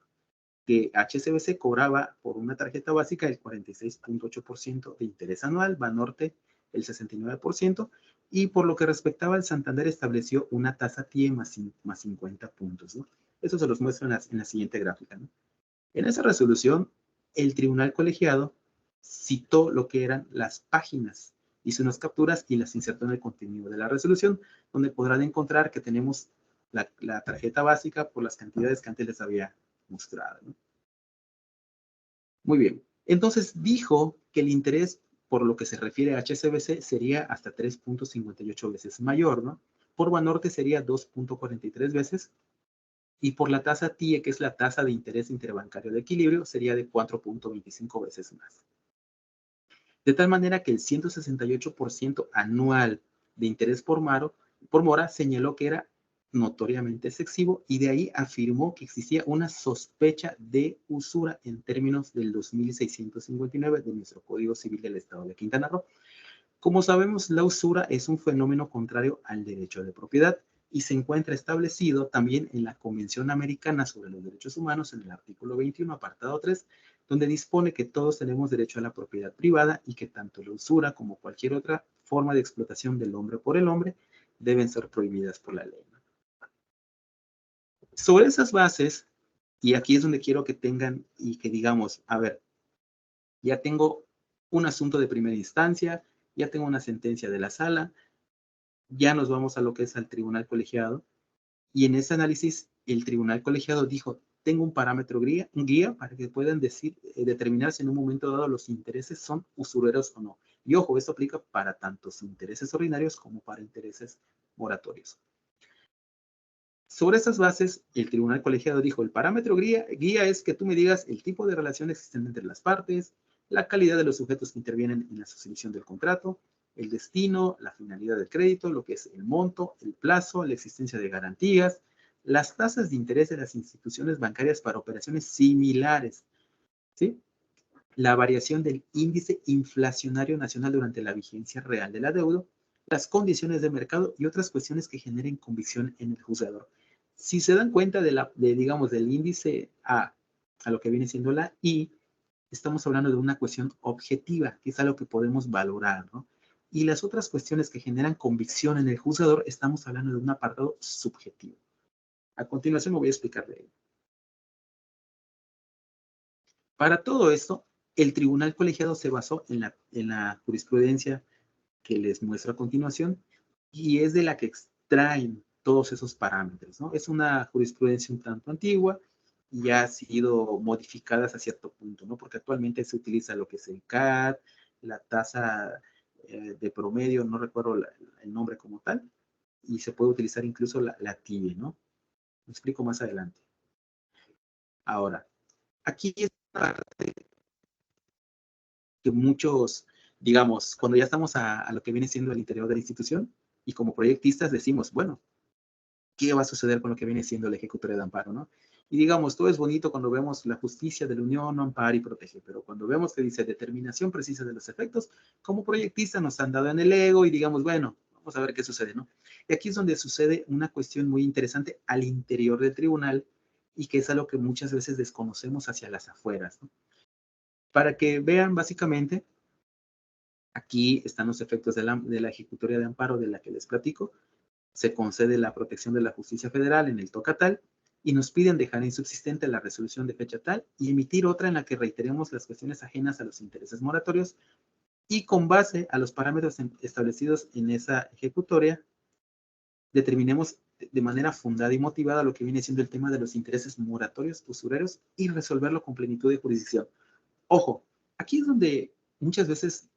que HSBC cobraba por una tarjeta básica el 46.8% de interés anual, Banorte el 69%, y por lo que respectaba al Santander estableció una tasa TIE más 50 puntos, ¿no? Eso se los muestro en la siguiente gráfica, ¿no? En esa resolución, el tribunal colegiado citó lo que eran las páginas, hizo unas capturas y las insertó en el contenido de la resolución, donde podrán encontrar que tenemos la tarjeta básica por las cantidades que antes les había mostrado, ¿no? Muy bien. Entonces dijo que el interés por lo que se refiere a HSBC sería hasta 3.58 veces mayor, ¿no? Por Banorte sería 2.43 veces y por la tasa TIE, que es la tasa de interés interbancario de equilibrio, sería de 4.25 veces más. De tal manera que el 168% anual de interés por mora señaló que era notoriamente excesivo y de ahí afirmó que existía una sospecha de usura en términos del 2659 de nuestro Código Civil del Estado de Quintana Roo. Como sabemos, la usura es un fenómeno contrario al derecho de propiedad y se encuentra establecido también en la Convención Americana sobre los Derechos Humanos en el artículo 21, apartado 3, donde dispone que todos tenemos derecho a la propiedad privada y que tanto la usura como cualquier otra forma de explotación del hombre por el hombre deben ser prohibidas por la ley. Sobre esas bases, y aquí es donde quiero que tengan y que digamos, a ver, ya tengo un asunto de primera instancia, ya tengo una sentencia de la sala, ya nos vamos a lo que es al tribunal colegiado, y en ese análisis el tribunal colegiado dijo, tengo un parámetro guía para que puedan determinar si en un momento dado los intereses son usureros o no. Y ojo, esto aplica para tantos intereses ordinarios como para intereses moratorios. Sobre esas bases, el tribunal colegiado dijo, el parámetro guía es que tú me digas el tipo de relación existente entre las partes, la calidad de los sujetos que intervienen en la suscripción del contrato, el destino, la finalidad del crédito, lo que es el monto, el plazo, la existencia de garantías, las tasas de interés de las instituciones bancarias para operaciones similares, ¿sí? La variación del índice inflacionario nacional durante la vigencia real de la deuda, las condiciones de mercado y otras cuestiones que generen convicción en el juzgador. Si se dan cuenta digamos, del índice a lo que viene siendo la I, estamos hablando de una cuestión objetiva, que es algo que podemos valorar, ¿no? Y las otras cuestiones que generan convicción en el juzgador, estamos hablando de un apartado subjetivo. A continuación me voy a explicar de ello. Para todo esto, el tribunal colegiado se basó en la jurisprudencia que les muestro a continuación y es de la que extraen todos esos parámetros, ¿no? Es una jurisprudencia un tanto antigua y ha sido modificada hasta cierto punto, ¿no? Porque actualmente se utiliza lo que es el CAD, la tasa de promedio, no recuerdo el nombre como tal, y se puede utilizar incluso la TIE, ¿no? Lo explico más adelante. Ahora, aquí es parte que muchos, digamos, cuando ya estamos a lo que viene siendo el interior de la institución y como proyectistas decimos, bueno, ¿qué va a suceder con lo que viene siendo el ejecutorio de amparo, no? Y digamos, todo es bonito cuando vemos la justicia de la Unión, no ampara y protege, pero cuando vemos que dice determinación precisa de los efectos, como proyectistas nos han dado en el ego y digamos, bueno, vamos a ver qué sucede, ¿no? Y aquí es donde sucede una cuestión muy interesante al interior del tribunal y que es algo que muchas veces desconocemos hacia las afueras, ¿no? Para que vean básicamente, aquí están los efectos de la ejecutoria de amparo de la que les platico. Se concede la protección de la justicia federal en el toca tal y nos piden dejar insubsistente la resolución de fecha tal y emitir otra en la que reiteremos las cuestiones ajenas a los intereses moratorios y con base a los parámetros establecidos en esa ejecutoria, determinemos de manera fundada y motivada lo que viene siendo el tema de los intereses moratorios, usureros y resolverlo con plenitud de jurisdicción. Ojo, aquí es donde muchas veces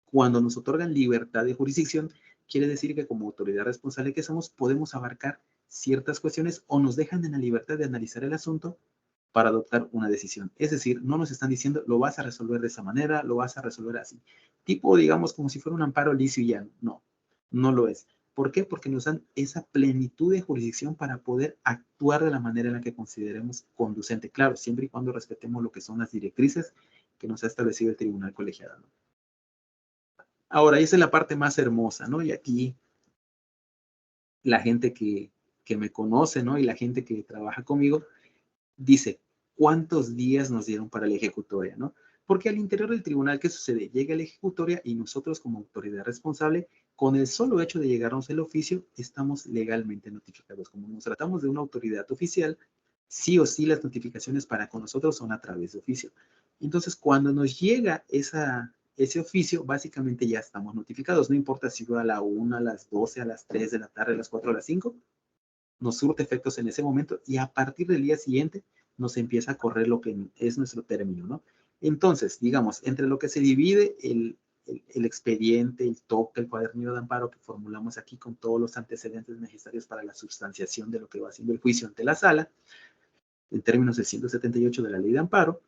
cuando nos otorgan libertad de jurisdicción, quiere decir que como autoridad responsable que somos, podemos abarcar ciertas cuestiones o nos dejan en la libertad de analizar el asunto para adoptar una decisión. Es decir, no nos están diciendo, lo vas a resolver de esa manera, lo vas a resolver así. Tipo, digamos, como si fuera un amparo licio y llano. No, no lo es. ¿Por qué? Porque nos dan esa plenitud de jurisdicción para poder actuar de la manera en la que consideremos conducente. Claro, siempre y cuando respetemos lo que son las directrices que nos ha establecido el tribunal colegiado, ¿no? Ahora, esa es la parte más hermosa, ¿no? Y aquí la gente que me conoce, ¿no? Y la gente que trabaja conmigo dice, ¿cuántos días nos dieron para la ejecutoria, ¿no? Porque al interior del tribunal, ¿qué sucede? Llega la ejecutoria y nosotros como autoridad responsable, con el solo hecho de llegarnos el oficio, estamos legalmente notificados. Como nos tratamos de una autoridad oficial, sí o sí las notificaciones para con nosotros son a través de oficio. Entonces, cuando nos llega ese oficio, básicamente ya estamos notificados. No importa si va a la 1, a las 12, a las 3 de la tarde, a las 4, a las 5, nos surte efectos en ese momento y a partir del día siguiente nos empieza a correr lo que es nuestro término, ¿no? Entonces, digamos, entre lo que se divide el expediente, el toque, el cuadernillo de amparo que formulamos aquí con todos los antecedentes necesarios para la sustanciación de lo que va siendo el juicio ante la sala, en términos del 178 de la ley de amparo,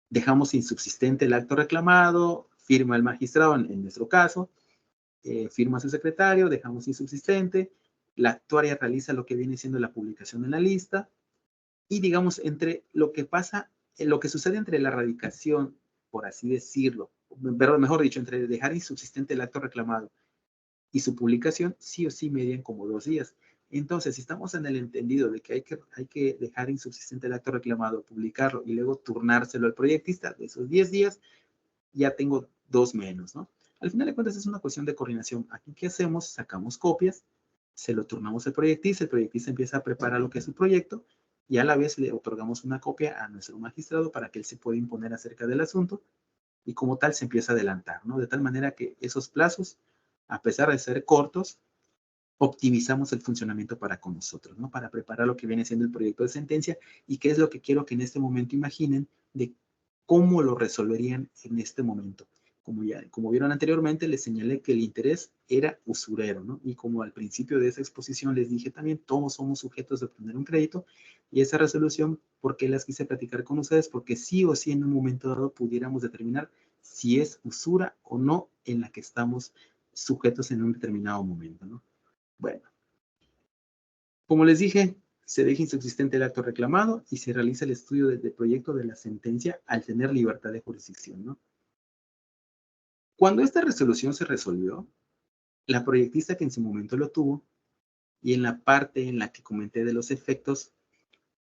dejamos insubsistente el acto reclamado, firma el magistrado en nuestro caso, firma su secretario, dejamos insubsistente, la actuaria realiza lo que viene siendo la publicación en la lista y digamos entre lo que pasa, lo que sucede entre la radicación, por así decirlo, pero mejor dicho, entre dejar insubsistente el acto reclamado y su publicación, sí o sí median como 2 días. Entonces, si estamos en el entendido de que hay que dejar insubsistente el acto reclamado, publicarlo y luego turnárselo al proyectista de esos 10 días, ya tengo 2 menos, ¿no? Al final de cuentas es una cuestión de coordinación. Aquí, ¿qué hacemos? Sacamos copias, se lo turnamos al proyectista, el proyectista empieza a preparar lo que es su proyecto y a la vez le otorgamos una copia a nuestro magistrado para que él se pueda imponer acerca del asunto y como tal se empieza a adelantar, ¿no? De tal manera que esos plazos, a pesar de ser cortos, optimizamos el funcionamiento para con nosotros, ¿no? Para preparar lo que viene siendo el proyecto de sentencia y qué es lo que quiero que en este momento imaginen de cómo lo resolverían en este momento. Como vieron anteriormente, les señalé que el interés era usurero, ¿no? Y como al principio de esa exposición les dije también, todos somos sujetos de obtener un crédito y esa resolución, ¿por qué las quise platicar con ustedes? Porque sí o sí en un momento dado pudiéramos determinar si es usura o no en la que estamos sujetos en un determinado momento, ¿no? Bueno, como les dije, se deja insubsistente el acto reclamado y se realiza el estudio del proyecto de la sentencia al tener libertad de jurisdicción, ¿no? Cuando esta resolución se resolvió, la proyectista que en su momento lo tuvo, y en la parte en la que comenté de los efectos,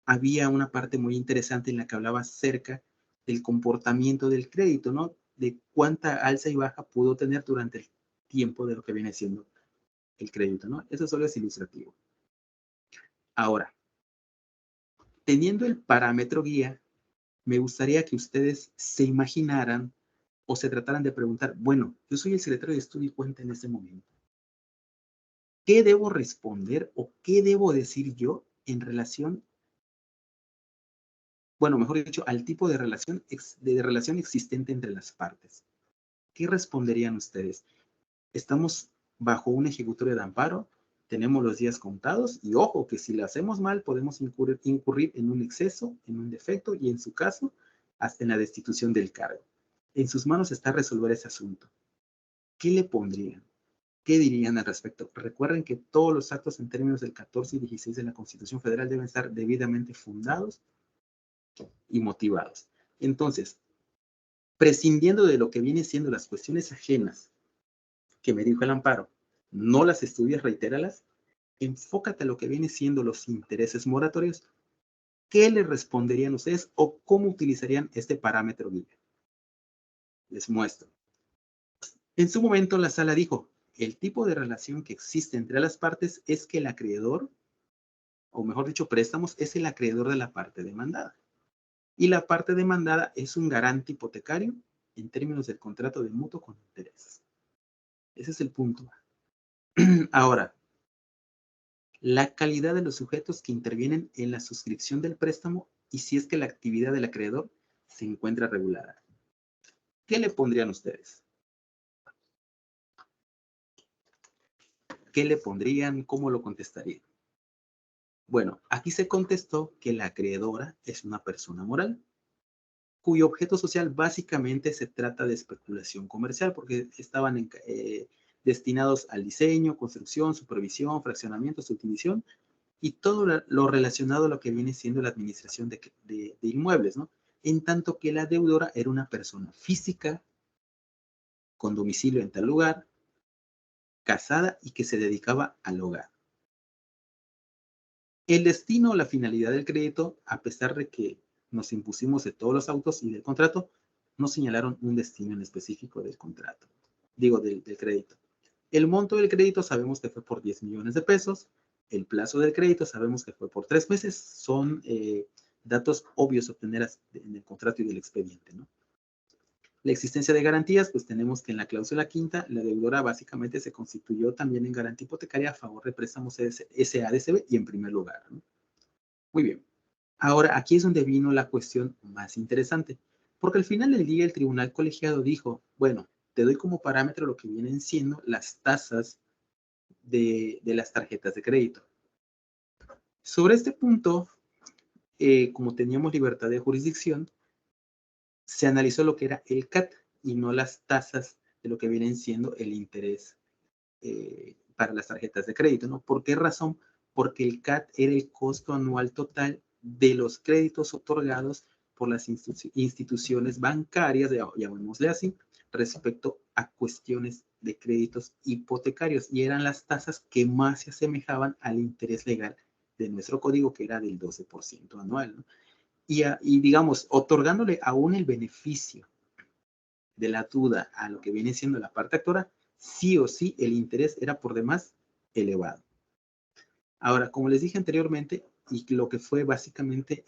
había una parte muy interesante en la que hablaba acerca del comportamiento del crédito, ¿no? De cuánta alza y baja pudo tener durante el tiempo de lo que viene siendo el crédito, ¿no? Eso solo es ilustrativo. Ahora, teniendo el parámetro guía, me gustaría que ustedes se imaginaran o se trataran de preguntar, bueno, yo soy el secretario de estudio y cuenta en este momento. ¿Qué debo responder o qué debo decir yo en relación, bueno, mejor dicho, al tipo de relación existente entre las partes? ¿Qué responderían ustedes? Estamos bajo una ejecutoria de amparo, tenemos los días contados y ojo que si lo hacemos mal podemos incurrir en un exceso, en un defecto y en su caso hasta en la destitución del cargo. En sus manos está resolver ese asunto. ¿Qué le pondrían? ¿Qué dirían al respecto? Recuerden que todos los actos en términos del 14 y 16 de la Constitución Federal deben estar debidamente fundados y motivados. Entonces, prescindiendo de lo que viene siendo las cuestiones ajenas que me dijo el amparo, no las estudies, reitéralas, enfócate a lo que viene siendo los intereses moratorios ¿qué le responderían ustedes o cómo utilizarían este parámetro guía? Les muestro. En su momento, la sala dijo, el tipo de relación que existe entre las partes es que el acreedor, o mejor dicho, préstamos, es el acreedor de la parte demandada. Y la parte demandada es un garante hipotecario en términos del contrato de mutuo con intereses. Ese es el punto. Ahora, la calidad de los sujetos que intervienen en la suscripción del préstamo y si es que la actividad del acreedor se encuentra regulada. ¿Qué le pondrían ustedes? ¿Qué le pondrían? ¿Cómo lo contestarían? Bueno, aquí se contestó que la acreedora es una persona moral, cuyo objeto social básicamente se trata de especulación comercial, porque estaban destinados al diseño, construcción, supervisión, fraccionamiento, subdivisión y todo lo relacionado a lo que viene siendo la administración de inmuebles, ¿no? En tanto que la deudora era una persona física, con domicilio en tal lugar, casada y que se dedicaba al hogar. El destino o la finalidad del crédito, a pesar de que nos impusimos de todos los autos y del contrato, no señalaron un destino en específico del contrato, digo, del crédito. El monto del crédito sabemos que fue por 10 millones de pesos, el plazo del crédito sabemos que fue por 3 meses, son datos obvios obtener en el contrato y del expediente, ¿no? La existencia de garantías, pues tenemos que en la cláusula quinta, la deudora básicamente se constituyó también en garantía hipotecaria a favor de préstamos SADCB y en primer lugar, ¿no? Muy bien. Ahora, aquí es donde vino la cuestión más interesante, porque al final del día el tribunal colegiado dijo, bueno, te doy como parámetro lo que vienen siendo las tasas de las tarjetas de crédito. Sobre este punto, como teníamos libertad de jurisdicción, se analizó lo que era el CAT y no las tasas de lo que vienen siendo el interés para las tarjetas de crédito, ¿no? ¿Por qué razón? Porque el CAT era el costo anual total de los créditos otorgados por las instituciones bancarias, llamémosle así, respecto a cuestiones de créditos hipotecarios y eran las tasas que más se asemejaban al interés legal de nuestro código, que era del 12% anual, ¿no? Y digamos, otorgándole aún el beneficio de la duda a lo que viene siendo la parte actora, sí o sí el interés era por demás elevado. Ahora, como les dije anteriormente, y lo que fue básicamente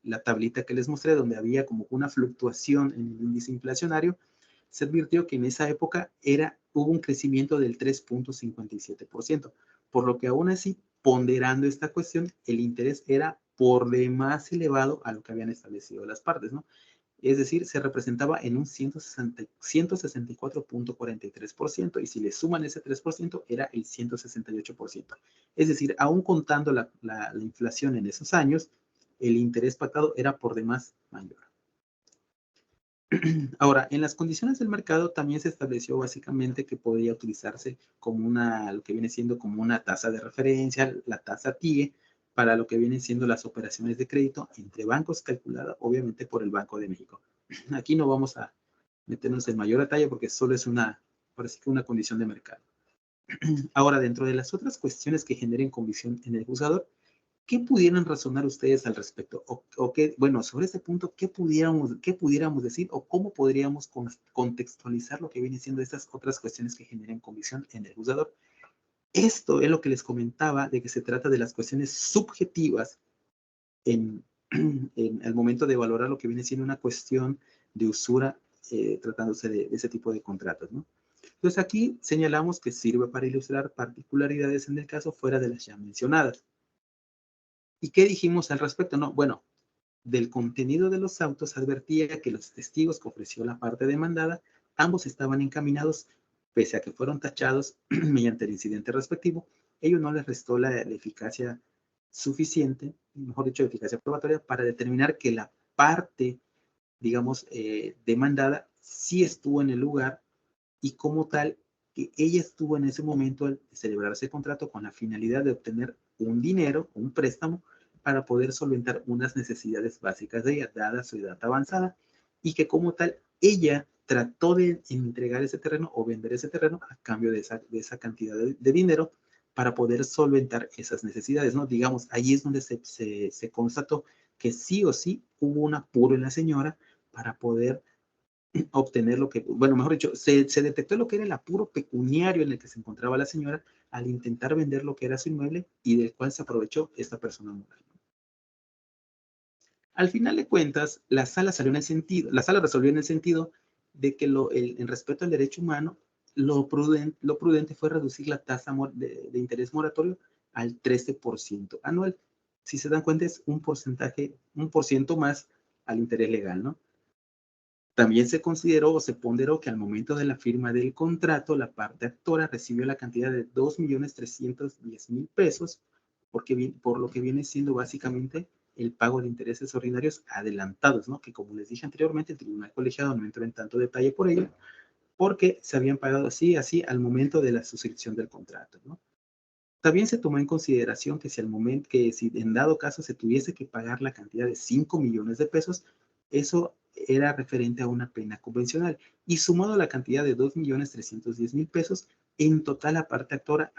la tablita que les mostré, donde había como una fluctuación en el índice inflacionario, se advirtió que en esa época hubo un crecimiento del 3.57%, por lo que aún así, ponderando esta cuestión, el interés era por demás elevado a lo que habían establecido las partes, ¿no? Es decir, se representaba en un 164.43% y si le suman ese 3% era el 168%. Es decir, aún contando la inflación en esos años, el interés pactado era por demás mayor. Ahora, en las condiciones del mercado también se estableció básicamente que podía utilizarse como lo que viene siendo como una tasa de referencia, la tasa TIE, para lo que vienen siendo las operaciones de crédito entre bancos calculada obviamente por el Banco de México. Aquí no vamos a meternos en mayor detalle porque solo es parece que una condición de mercado. Ahora, dentro de las otras cuestiones que generen convicción en el juzgador, ¿qué pudieran razonar ustedes al respecto? O qué, bueno, sobre este punto, ¿qué pudiéramos decir o cómo podríamos contextualizar lo que vienen siendo estas otras cuestiones que generen convicción en el juzgador? Esto es lo que les comentaba de que se trata de las cuestiones subjetivas en el momento de valorar lo que viene siendo una cuestión de usura tratándose de ese tipo de contratos, ¿no? Entonces aquí señalamos que sirve para ilustrar particularidades en el caso fuera de las ya mencionadas. ¿Y qué dijimos al respecto? No, bueno, del contenido de los autos advertía que los testigos que ofreció la parte demandada, ambos estaban encaminados, pese a que fueron tachados mediante el incidente respectivo, ello no les restó la eficacia suficiente, mejor dicho, eficacia probatoria, para determinar que la parte, digamos, demandada sí estuvo en el lugar y como tal, que ella estuvo en ese momento al celebrarse el contrato con la finalidad de obtener un dinero, un préstamo, para poder solventar unas necesidades básicas de ella, dada su edad avanzada, y que como tal, ella trató de entregar ese terreno o vender ese terreno a cambio de esa cantidad de dinero para poder solventar esas necesidades, ¿no? Digamos, ahí es donde se constató que sí o sí hubo un apuro en la señora para poder obtener lo que, bueno, mejor dicho, se detectó lo que era el apuro pecuniario en el que se encontraba la señora al intentar vender lo que era su inmueble y del cual se aprovechó esta persona moral. Al final de cuentas, la sala resolvió en el sentido de que en respeto al derecho humano, lo prudente fue reducir la tasa de interés moratorio al 13% anual. Si se dan cuenta, es un porcentaje, un por ciento más al interés legal, ¿no? También se consideró o se ponderó que al momento de la firma del contrato, la parte actora recibió la cantidad de 2.310.000 pesos, por lo que viene siendo básicamente el pago de intereses ordinarios adelantados, ¿no? Que como les dije anteriormente, el tribunal colegiado no entró en tanto detalle por ello, porque se habían pagado así al momento de la suscripción del contrato, ¿no? También se tomó en consideración que si en dado caso se tuviese que pagar la cantidad de 5 millones de pesos, eso era referente a una pena convencional. Y sumado a la cantidad de 2.310.000 pesos, en total la parte actora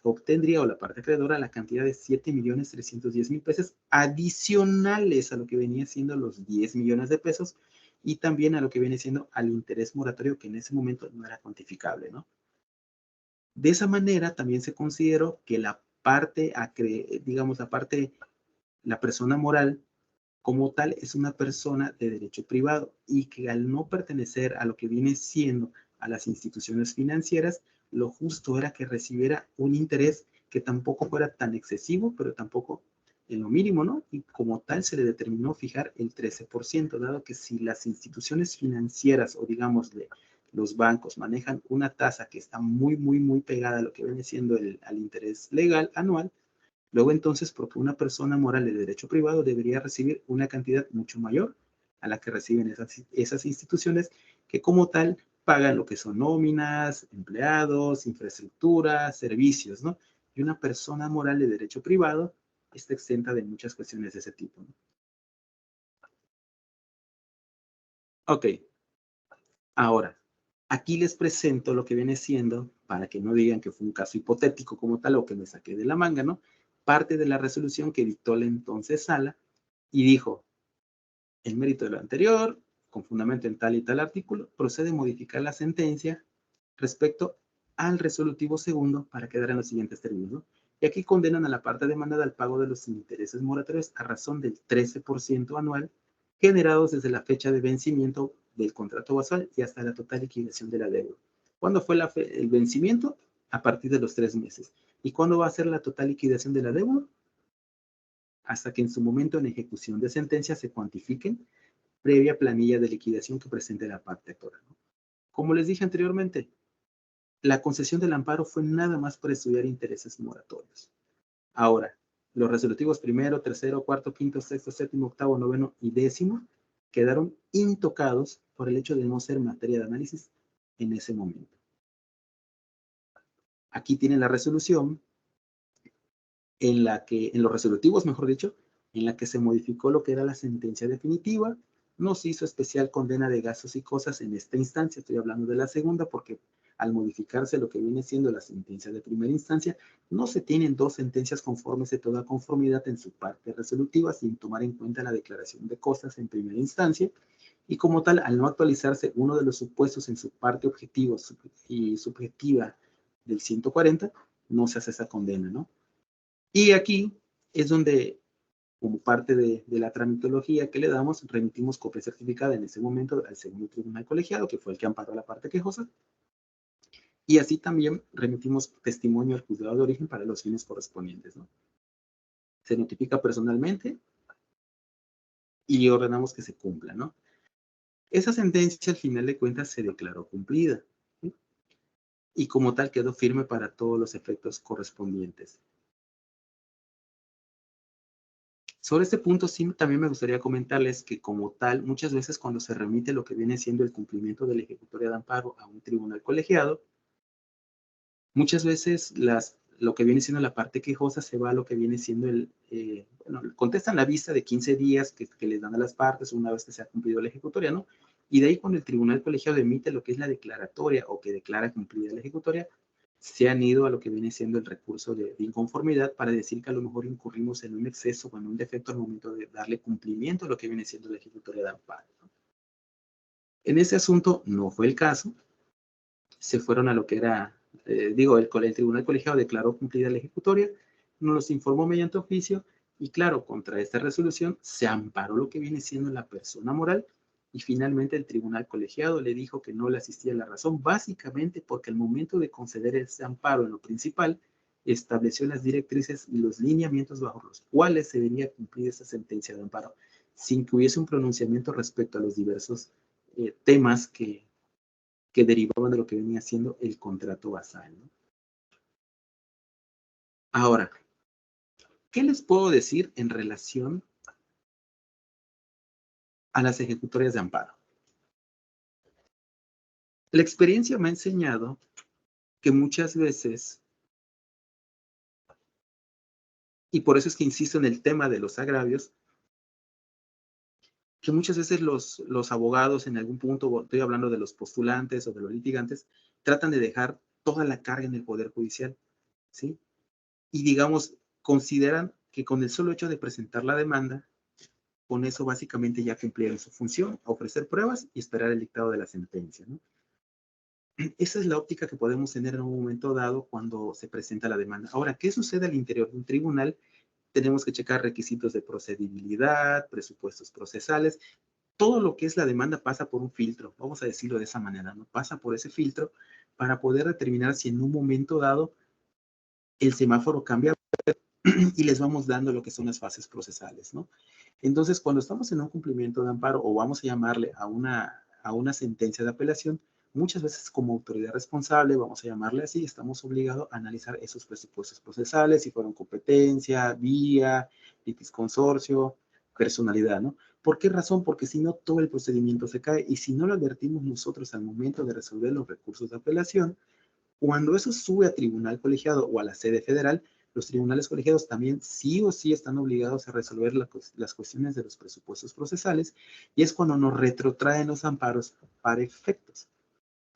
obtendría, o la parte acreedora, la cantidad de 7.310.000 pesos adicionales a lo que venía siendo los 10 millones de pesos y también a lo que viene siendo al interés moratorio, que en ese momento no era cuantificable, ¿no? De esa manera también se consideró que la la persona moral como tal es una persona de derecho privado y que al no pertenecer a lo que viene siendo a las instituciones financieras, lo justo era que recibiera un interés que tampoco fuera tan excesivo, pero tampoco en lo mínimo, ¿no? Y como tal se le determinó fijar el 13%, dado que si las instituciones financieras o digamos los bancos manejan una tasa que está muy, muy, muy pegada a lo que viene siendo al interés legal anual, luego entonces, porque una persona moral de derecho privado debería recibir una cantidad mucho mayor a la que reciben esas instituciones que como tal pagan lo que son nóminas, empleados, infraestructura, servicios, ¿no? Y una persona moral de derecho privado está exenta de muchas cuestiones de ese tipo, ¿no? Ok, ahora, aquí les presento lo que viene siendo, para que no digan que fue un caso hipotético como tal o que me saqué de la manga, ¿no? Parte de la resolución que dictó la entonces sala y dijo, en mérito de lo anterior, con fundamento en tal y tal artículo, procede a modificar la sentencia respecto al resolutivo segundo para quedar en los siguientes términos, ¿no? Y aquí condenan a la parte demandada al pago de los intereses moratorios a razón del 13% anual generados desde la fecha de vencimiento del contrato basal y hasta la total liquidación de la deuda. ¿Cuándo fue el vencimiento? A partir de los 3 meses. ¿Y cuándo va a ser la total liquidación de la deuda? Hasta que en su momento en ejecución de sentencia se cuantifiquen previa planilla de liquidación que presente la parte actora, ¿no? Como les dije anteriormente, la concesión del amparo fue nada más para estudiar intereses moratorios. Ahora, los resolutivos primero, tercero, cuarto, quinto, sexto, séptimo, octavo, noveno y décimo quedaron intocados por el hecho de no ser materia de análisis en ese momento. Aquí tienen la resolución en los resolutivos, mejor dicho, en la que se modificó lo que era la sentencia definitiva, no se hizo especial condena de gastos y cosas en esta instancia, estoy hablando de la segunda, porque al modificarse lo que viene siendo la sentencia de primera instancia, no se tienen dos sentencias conformes de toda conformidad en su parte resolutiva, sin tomar en cuenta la declaración de cosas en primera instancia, y como tal, al no actualizarse uno de los supuestos en su parte objetiva y subjetiva del 140, no se hace esa condena, ¿no? Y aquí es donde, como parte de la tramitología que le damos, remitimos copia certificada en ese momento al segundo tribunal colegiado, que fue el que amparó la parte quejosa, y así también remitimos testimonio al juzgado de origen para los fines correspondientes, ¿no? Se notifica personalmente y ordenamos que se cumpla, ¿no? Esa sentencia al final de cuentas se declaró cumplida, ¿sí? Y como tal quedó firme para todos los efectos correspondientes. Sobre este punto, sí, también me gustaría comentarles que como tal, muchas veces cuando se remite lo que viene siendo el cumplimiento de la ejecutoria de amparo a un tribunal colegiado, muchas veces lo que viene siendo la parte quejosa se va a lo que viene siendo bueno, contestan la vista de 15 días que les dan a las partes una vez que se ha cumplido la ejecutoria, ¿no? Y de ahí cuando el tribunal colegiado emite lo que es la declaratoria o que declara cumplida la ejecutoria, se han ido a lo que viene siendo el recurso de inconformidad para decir que a lo mejor incurrimos en un exceso o en un defecto al momento de darle cumplimiento a lo que viene siendo la ejecutoria de amparo, ¿no? En ese asunto no fue el caso, se fueron a lo que era, el tribunal colegiado declaró cumplida la ejecutoria, nos los informó mediante oficio y claro, contra esta resolución se amparó lo que viene siendo la persona moral y finalmente el tribunal colegiado le dijo que no le asistía la razón, básicamente porque al momento de conceder ese amparo en lo principal, estableció las directrices y los lineamientos bajo los cuales se debería cumplir esa sentencia de amparo, sin que hubiese un pronunciamiento respecto a los diversos temas que derivaban de lo que venía siendo el contrato basal, ¿no? Ahora, ¿qué les puedo decir en relación a las ejecutorias de amparo? La experiencia me ha enseñado que muchas veces, y por eso es que insisto en el tema de los agravios, que muchas veces los abogados en algún punto, estoy hablando de los postulantes o de los litigantes, tratan de dejar toda la carga en el Poder Judicial, ¿sí? Y digamos, consideran que con el solo hecho de presentar la demanda, con eso básicamente ya cumplieron su función, ofrecer pruebas y esperar el dictado de la sentencia, ¿no? Esa es la óptica que podemos tener en un momento dado cuando se presenta la demanda. Ahora, ¿qué sucede al interior de un tribunal? Tenemos que checar requisitos de procedibilidad, presupuestos procesales. Todo lo que es la demanda pasa por un filtro, vamos a decirlo de esa manera, ¿no? Pasa por ese filtro para poder determinar si en un momento dado el semáforo cambia y les vamos dando lo que son las fases procesales, ¿no? Entonces, cuando estamos en un cumplimiento de amparo o vamos a llamarle a una sentencia de apelación, muchas veces como autoridad responsable, vamos a llamarle así, estamos obligados a analizar esos presupuestos procesales, si fueron competencia, vía, litisconsorcio, personalidad, ¿no? ¿Por qué razón? Porque si no, todo el procedimiento se cae y si no lo advertimos nosotros al momento de resolver los recursos de apelación, cuando eso sube a tribunal colegiado o a la sede federal, los tribunales colegiados también sí o sí están obligados a resolver las cuestiones de los presupuestos procesales y es cuando nos retrotraen los amparos para efectos.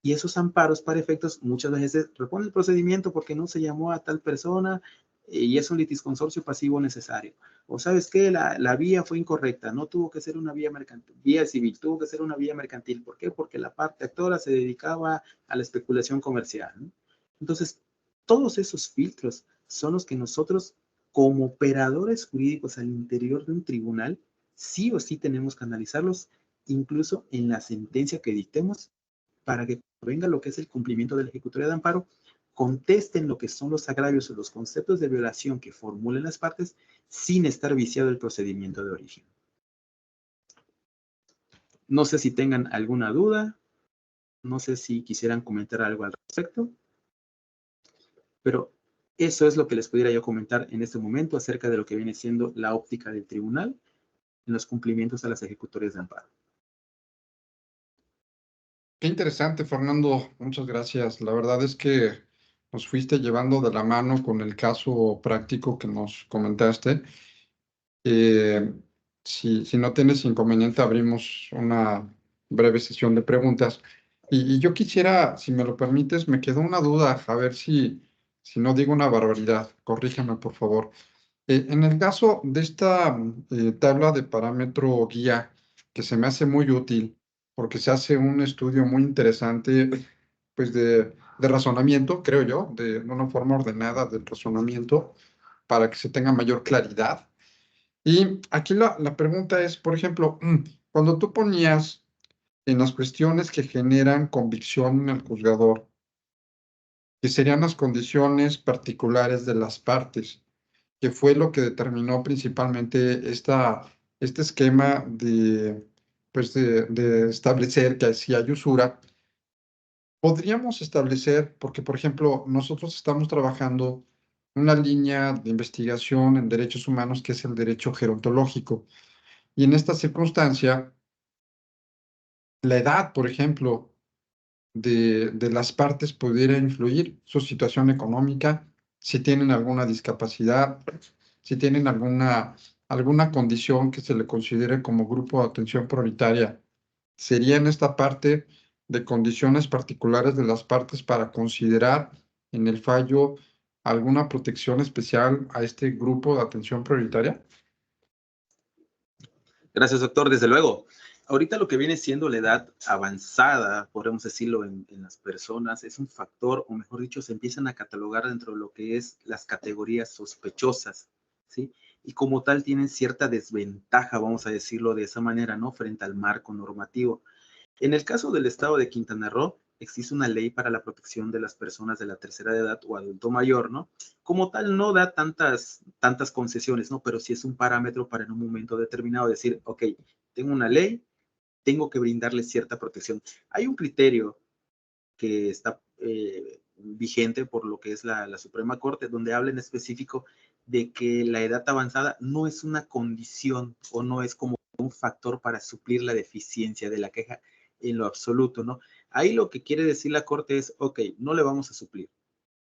Y esos amparos para efectos muchas veces repone el procedimiento porque no se llamó a tal persona y es un litisconsorcio pasivo necesario. O sabes qué, la vía fue incorrecta, no tuvo que ser una vía mercantil, vía civil, tuvo que ser una vía mercantil. ¿Por qué? Porque la parte actora se dedicaba a la especulación comercial, ¿no? Entonces, todos esos filtros son los que nosotros, como operadores jurídicos al interior de un tribunal, sí o sí tenemos que analizarlos, incluso en la sentencia que dictemos, para que venga lo que es el cumplimiento de la ejecutoria de amparo, contesten lo que son los agravios o los conceptos de violación que formulen las partes sin estar viciado el procedimiento de origen. No sé si tengan alguna duda, no sé si quisieran comentar algo al respecto, pero eso es lo que les pudiera yo comentar en este momento acerca de lo que viene siendo la óptica del tribunal en los cumplimientos a las ejecutorias de amparo.
Qué interesante, Fernando. Muchas gracias. La verdad es que nos fuiste llevando de la mano con el caso práctico que nos comentaste. Eh, si no tienes inconveniente, abrimos una breve sesión de preguntas. Y yo quisiera, si me lo permites, me quedó una duda, a ver si no digo una barbaridad. Corríjame, por favor. En el caso de esta tabla de parámetro guía, que se me hace muy útil, porque se hace un estudio muy interesante, pues de razonamiento, creo yo, de una forma ordenada del razonamiento, para que se tenga mayor claridad. Y aquí la pregunta es, por ejemplo, cuando tú ponías en las cuestiones que generan convicción en el juzgador, que serían las condiciones particulares de las partes, que fue lo que determinó principalmente este esquema pues de establecer que si hay usura, podríamos establecer, porque por ejemplo, nosotros estamos trabajando una línea de investigación en derechos humanos que es el derecho gerontológico. Y en esta circunstancia, la edad, por ejemplo, de las partes pudiera influir, su situación económica, si tienen alguna discapacidad, si tienen alguna condición que se le considere como grupo de atención prioritaria. Sería en esta parte de condiciones particulares de las partes para considerar en el fallo alguna protección especial a este grupo de atención prioritaria?
Gracias, doctor. Desde luego. Ahorita lo que viene siendo la edad avanzada, podemos decirlo, en las personas, es un factor, o mejor dicho, se empiezan a catalogar dentro de lo que es las categorías sospechosas, ¿sí? Y como tal tienen cierta desventaja, vamos a decirlo de esa manera, ¿no? Frente al marco normativo. En el caso del estado de Quintana Roo, existe una ley para la protección de las personas de la tercera edad o adulto mayor, ¿no? Como tal, no da tantas concesiones, ¿no? Pero sí es un parámetro para en un momento determinado decir, ok, tengo una ley, tengo que brindarle cierta protección. Hay un criterio que está vigente por lo que es la Suprema Corte, donde habla en específico de que la edad avanzada no es una condición o no es como un factor para suplir la deficiencia de la queja en lo absoluto, ¿no? Ahí lo que quiere decir la Corte es, ok, no le vamos a suplir.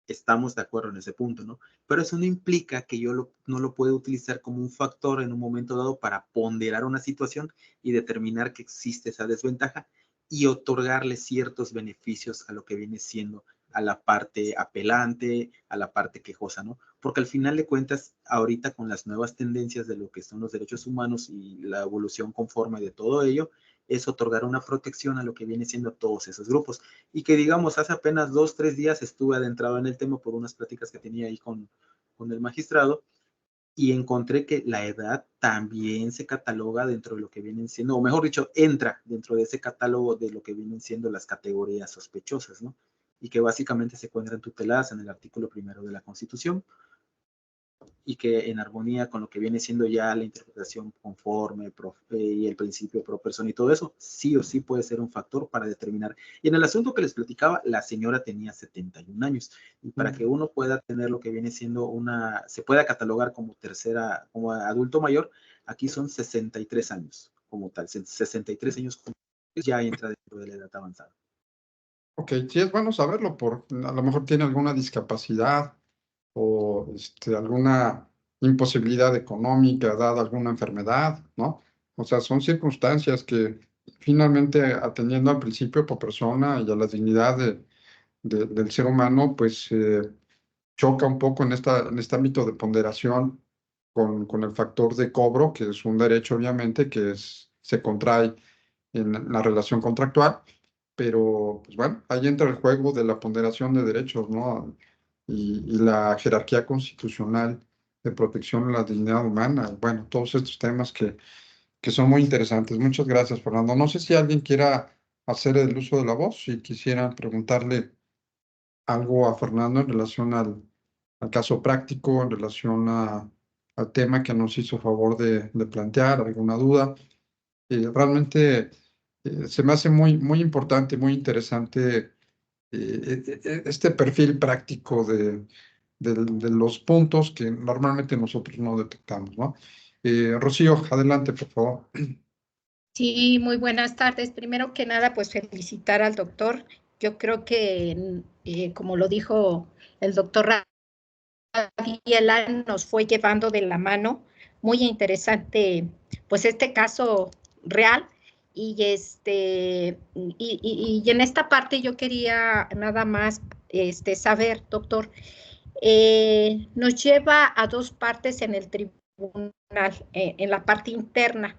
Estamos de acuerdo en ese punto, ¿no? Pero eso no implica que yo no lo pueda utilizar como un factor en un momento dado para ponderar una situación y determinar que existe esa desventaja y otorgarle ciertos beneficios a lo que viene siendo a la parte apelante, a la parte quejosa, ¿no? Porque al final de cuentas, ahorita con las nuevas tendencias de lo que son los derechos humanos y la evolución conforme de todo ello, es otorgar una protección a lo que viene siendo todos esos grupos. Y que digamos, hace apenas 2, 3 días estuve adentrado en el tema por unas pláticas que tenía ahí con el magistrado y encontré que la edad también se cataloga dentro de lo que vienen siendo, o mejor dicho, entra dentro de ese catálogo de lo que vienen siendo las categorías sospechosas, ¿no? Y que básicamente se encuentran tuteladas en el artículo 1 de la Constitución y que en armonía con lo que viene siendo ya la interpretación conforme y el principio pro persona y todo eso, sí o sí puede ser un factor para determinar. Y en el asunto que les platicaba, la señora tenía 71 años y para que uno pueda tener lo que viene siendo se pueda catalogar como como adulto mayor, aquí son 63 años como tal, 63 años ya entra dentro de la edad avanzada.
Ok, sí es bueno saberlo, a lo mejor tiene alguna discapacidad o alguna imposibilidad económica, dada alguna enfermedad, ¿no? O sea, son circunstancias que finalmente, atendiendo al principio por persona y a la dignidad del ser humano, pues choca un poco en este ámbito de ponderación con el factor de cobro, que es un derecho, obviamente, se contrae en la relación contractual, pero pues bueno, ahí entra el juego de la ponderación de derechos, ¿no? Y la jerarquía constitucional de protección a la dignidad humana. Bueno, todos estos temas que son muy interesantes. Muchas gracias, Fernando. No sé si alguien quiera hacer el uso de la voz, si quisiera preguntarle algo a Fernando en relación al caso práctico, en relación al tema que nos hizo favor de plantear, alguna duda. Realmente se me hace muy, muy importante, muy interesante este perfil práctico de los puntos que normalmente nosotros no detectamos, ¿no? Rocío, adelante, por favor.
Sí, muy buenas tardes. Primero que nada, pues felicitar al doctor. Yo creo que, como lo dijo el doctor Rabiela, nos fue llevando de la mano. Muy interesante, pues este caso real. Y en esta parte yo quería nada más saber, doctor, nos lleva a dos partes en el tribunal, en la parte interna.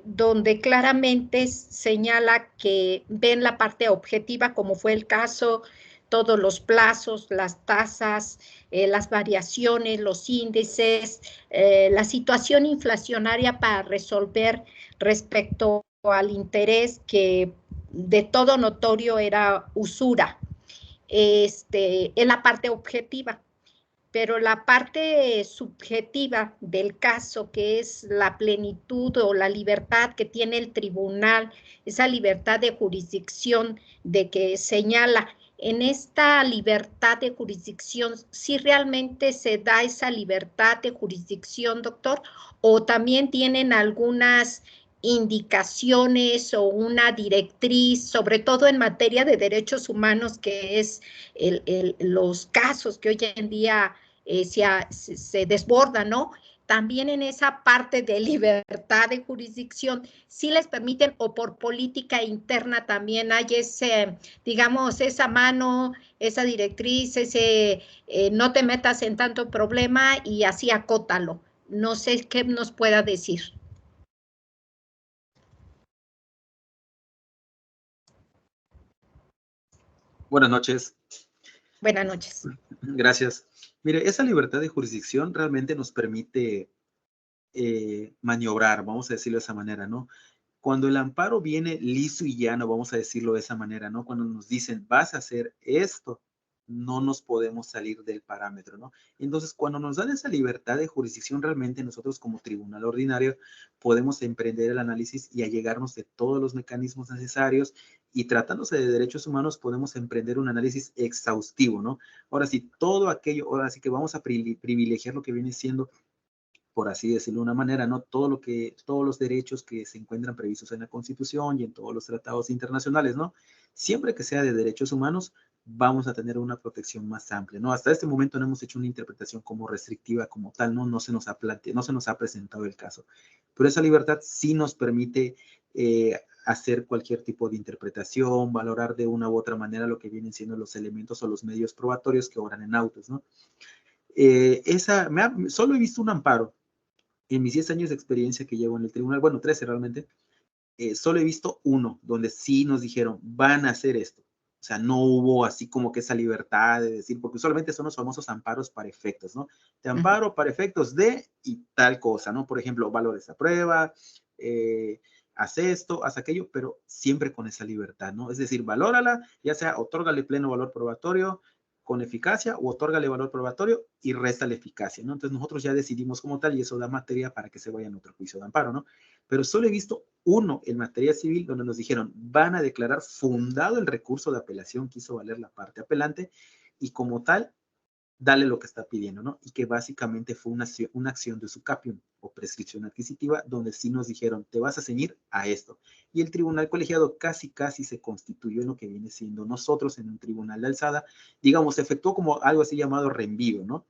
Donde claramente señala que ven la parte objetiva, como fue el caso, todos los plazos, las tasas, las variaciones, los índices, la situación inflacionaria para resolver respecto al interés que de todo notorio era usura, en la parte objetiva. Pero la parte subjetiva del caso, que es la plenitud o la libertad que tiene el tribunal, esa libertad de jurisdicción de que señala, en esta libertad de jurisdicción, ¿sí realmente se da esa libertad de jurisdicción, doctor? ¿O también tienen algunas indicaciones o una directriz, sobre todo en materia de derechos humanos, que es los casos que hoy en día se desbordan, ¿no? también en esa parte de libertad de jurisdicción, sí les permiten, o por política interna también hay ese, digamos, esa mano, esa directriz, ese no te metas en tanto problema y así acótalo. No sé qué nos pueda decir.
Buenas noches.
Buenas noches.
Gracias. Mire, esa libertad de jurisdicción realmente nos permite maniobrar, vamos a decirlo de esa manera, ¿no? Cuando el amparo viene liso y llano, vamos a decirlo de esa manera, ¿no? Cuando nos dicen, vas a hacer esto, no nos podemos salir del parámetro, ¿no? Entonces, cuando nos dan esa libertad de jurisdicción, realmente nosotros como tribunal ordinario podemos emprender el análisis y allegarnos de todos los mecanismos necesarios y tratándose de derechos humanos podemos emprender un análisis exhaustivo, ¿no? Ahora sí, todo aquello, ahora sí que vamos a privilegiar lo que viene siendo, por así decirlo de una manera, ¿no? Todos los derechos que se encuentran previstos en la Constitución y en todos los tratados internacionales, ¿no? Siempre que sea de derechos humanos, vamos a tener una protección más amplia, ¿no? Hasta este momento no hemos hecho una interpretación como restrictiva como tal, ¿no? No se nos ha presentado el caso. Pero esa libertad sí nos permite hacer cualquier tipo de interpretación, valorar de una u otra manera lo que vienen siendo los elementos o los medios probatorios que obran en autos, ¿no? Solo he visto un amparo en mis 10 años de experiencia que llevo en el tribunal, bueno, 13 realmente, solo he visto uno donde sí nos dijeron, van a hacer esto. O sea, no hubo así como que esa libertad de decir, porque solamente son los famosos amparos para efectos, ¿no? Te amparo para efectos de y tal cosa, ¿no? Por ejemplo, valores a prueba, haz esto, haz aquello, pero siempre con esa libertad, ¿no? Es decir, valórala, ya sea otórgale pleno valor probatorio, con eficacia o otórgale valor probatorio y resta la eficacia, ¿no? Entonces nosotros ya decidimos como tal y eso da materia para que se vaya a otro juicio de amparo, ¿no? Pero solo he visto uno en materia civil donde nos dijeron van a declarar fundado el recurso de apelación que hizo valer la parte apelante y como tal dale lo que está pidiendo, ¿no? Y que básicamente fue una acción de usucapión o prescripción adquisitiva donde sí nos dijeron te vas a ceñir a esto. Y el tribunal colegiado casi se constituyó en lo que viene siendo nosotros en un tribunal de alzada, digamos, se efectuó como algo así llamado reenvío, ¿no?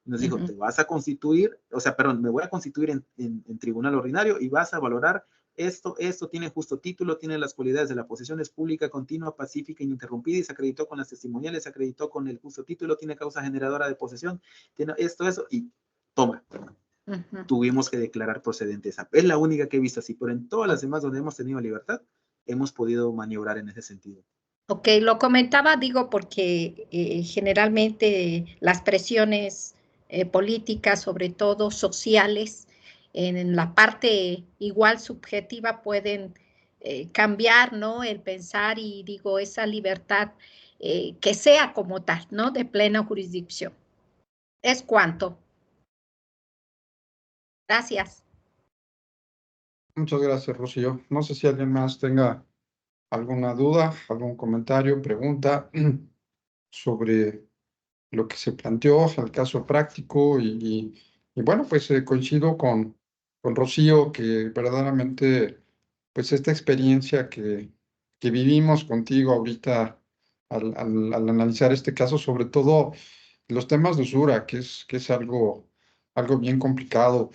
Nos dijo, te vas a constituir, o sea, perdón, me voy a constituir en tribunal ordinario y vas a valorar esto tiene justo título, tiene las cualidades de la posesión, es pública, continua, pacífica, ininterrumpida y se acreditó con las testimoniales, se acreditó con el justo título, tiene causa generadora de posesión, tiene esto, eso, y toma. Tuvimos que declarar procedente esa. Es la única que he visto así, pero en todas las demás donde hemos tenido libertad, hemos podido maniobrar en ese sentido.
Ok, lo comentaba, digo, porque generalmente las presiones políticas, sobre todo sociales, en la parte igual subjetiva pueden cambiar, ¿no? El pensar y digo, esa libertad que sea como tal, ¿no? De plena jurisdicción. Es cuanto. Gracias.
Muchas gracias, Rocío. No sé si alguien más tenga alguna duda, algún comentario, pregunta sobre lo que se planteó, el caso práctico y bueno, pues coincido con Rocío que verdaderamente pues esta experiencia que vivimos contigo ahorita al analizar este caso, sobre todo los temas de usura, que es algo bien complicado.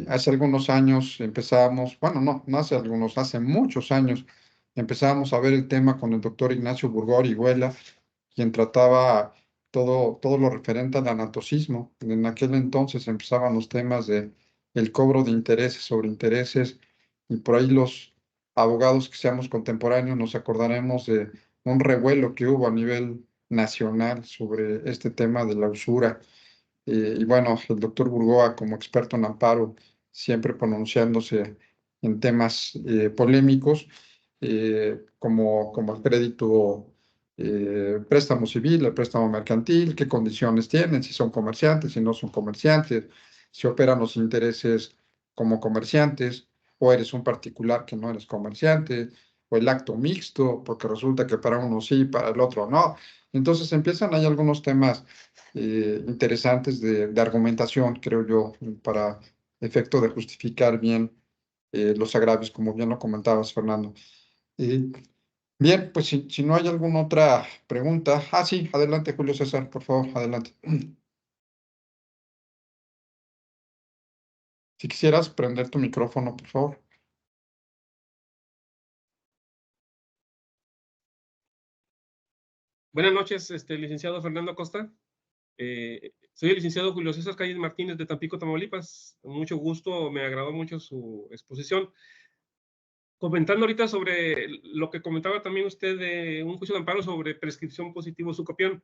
Hace algunos años empezábamos, bueno, no hace algunos, hace muchos años empezábamos a ver el tema con el doctor Ignacio Burgó Orihuela, quien trataba todo lo referente al anatocismo. En aquel entonces empezaban los temas de el cobro de intereses sobre intereses y por ahí los abogados que seamos contemporáneos nos acordaremos de un revuelo que hubo a nivel nacional sobre este tema de la usura. Y bueno, el doctor Burgoa como experto en amparo, siempre pronunciándose en temas polémicos, como el crédito, préstamo civil, el préstamo mercantil, qué condiciones tienen, si son comerciantes, si no son comerciantes, si operan los intereses como comerciantes, o eres un particular que no eres comerciante, o el acto mixto, porque resulta que para uno sí, para el otro no. Entonces empiezan ahí algunos temas interesantes de argumentación, creo yo, para efecto de justificar bien los agravios, como bien lo comentabas, Fernando. Eh, bien, pues si no hay alguna otra pregunta. Ah, sí, adelante, Julio César, por favor, adelante. Si quisieras prender tu micrófono, por favor.
Buenas noches, licenciado Fernando Acosta. Soy el licenciado Julio César Calles Martínez de Tampico, Tamaulipas. Con mucho gusto, me agradó mucho su exposición. Comentando ahorita sobre lo que comentaba también usted de un juicio de amparo sobre prescripción positivo subcopión.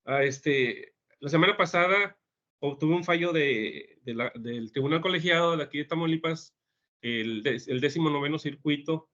La semana pasada obtuve un fallo del Tribunal Colegiado de aquí de Tamaulipas, el 19º circuito,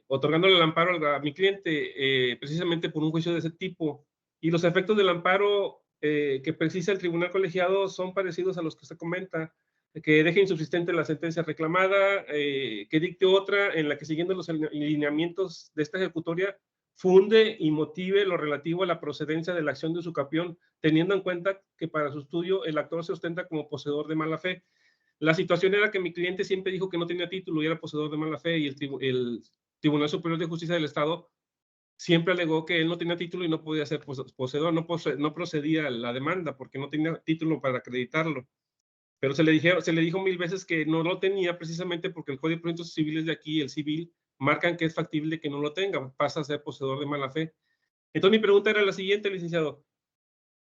otorgándole el amparo a mi cliente precisamente por un juicio de ese tipo. Y los efectos del amparo que precisa el tribunal colegiado son parecidos a los que usted comenta, que deje insubsistente la sentencia reclamada, que dicte otra en la que, siguiendo los lineamientos de esta ejecutoria, funde y motive lo relativo a la procedencia de la acción de usucapión, teniendo en cuenta que para su estudio el actor se ostenta como poseedor de mala fe. La situación era que mi cliente siempre dijo que no tenía título y era poseedor de mala fe, y el Tribunal Superior de Justicia del Estado siempre alegó que él no tenía título y no podía ser poseedor, no procedía a la demanda porque no tenía título para acreditarlo. Pero se le dijo 1000 veces que no lo tenía, precisamente porque el Código de Procedimientos Civiles de aquí, el civil, marcan que es factible que no lo tenga, pasa a ser poseedor de mala fe. Entonces mi pregunta era la siguiente, licenciado.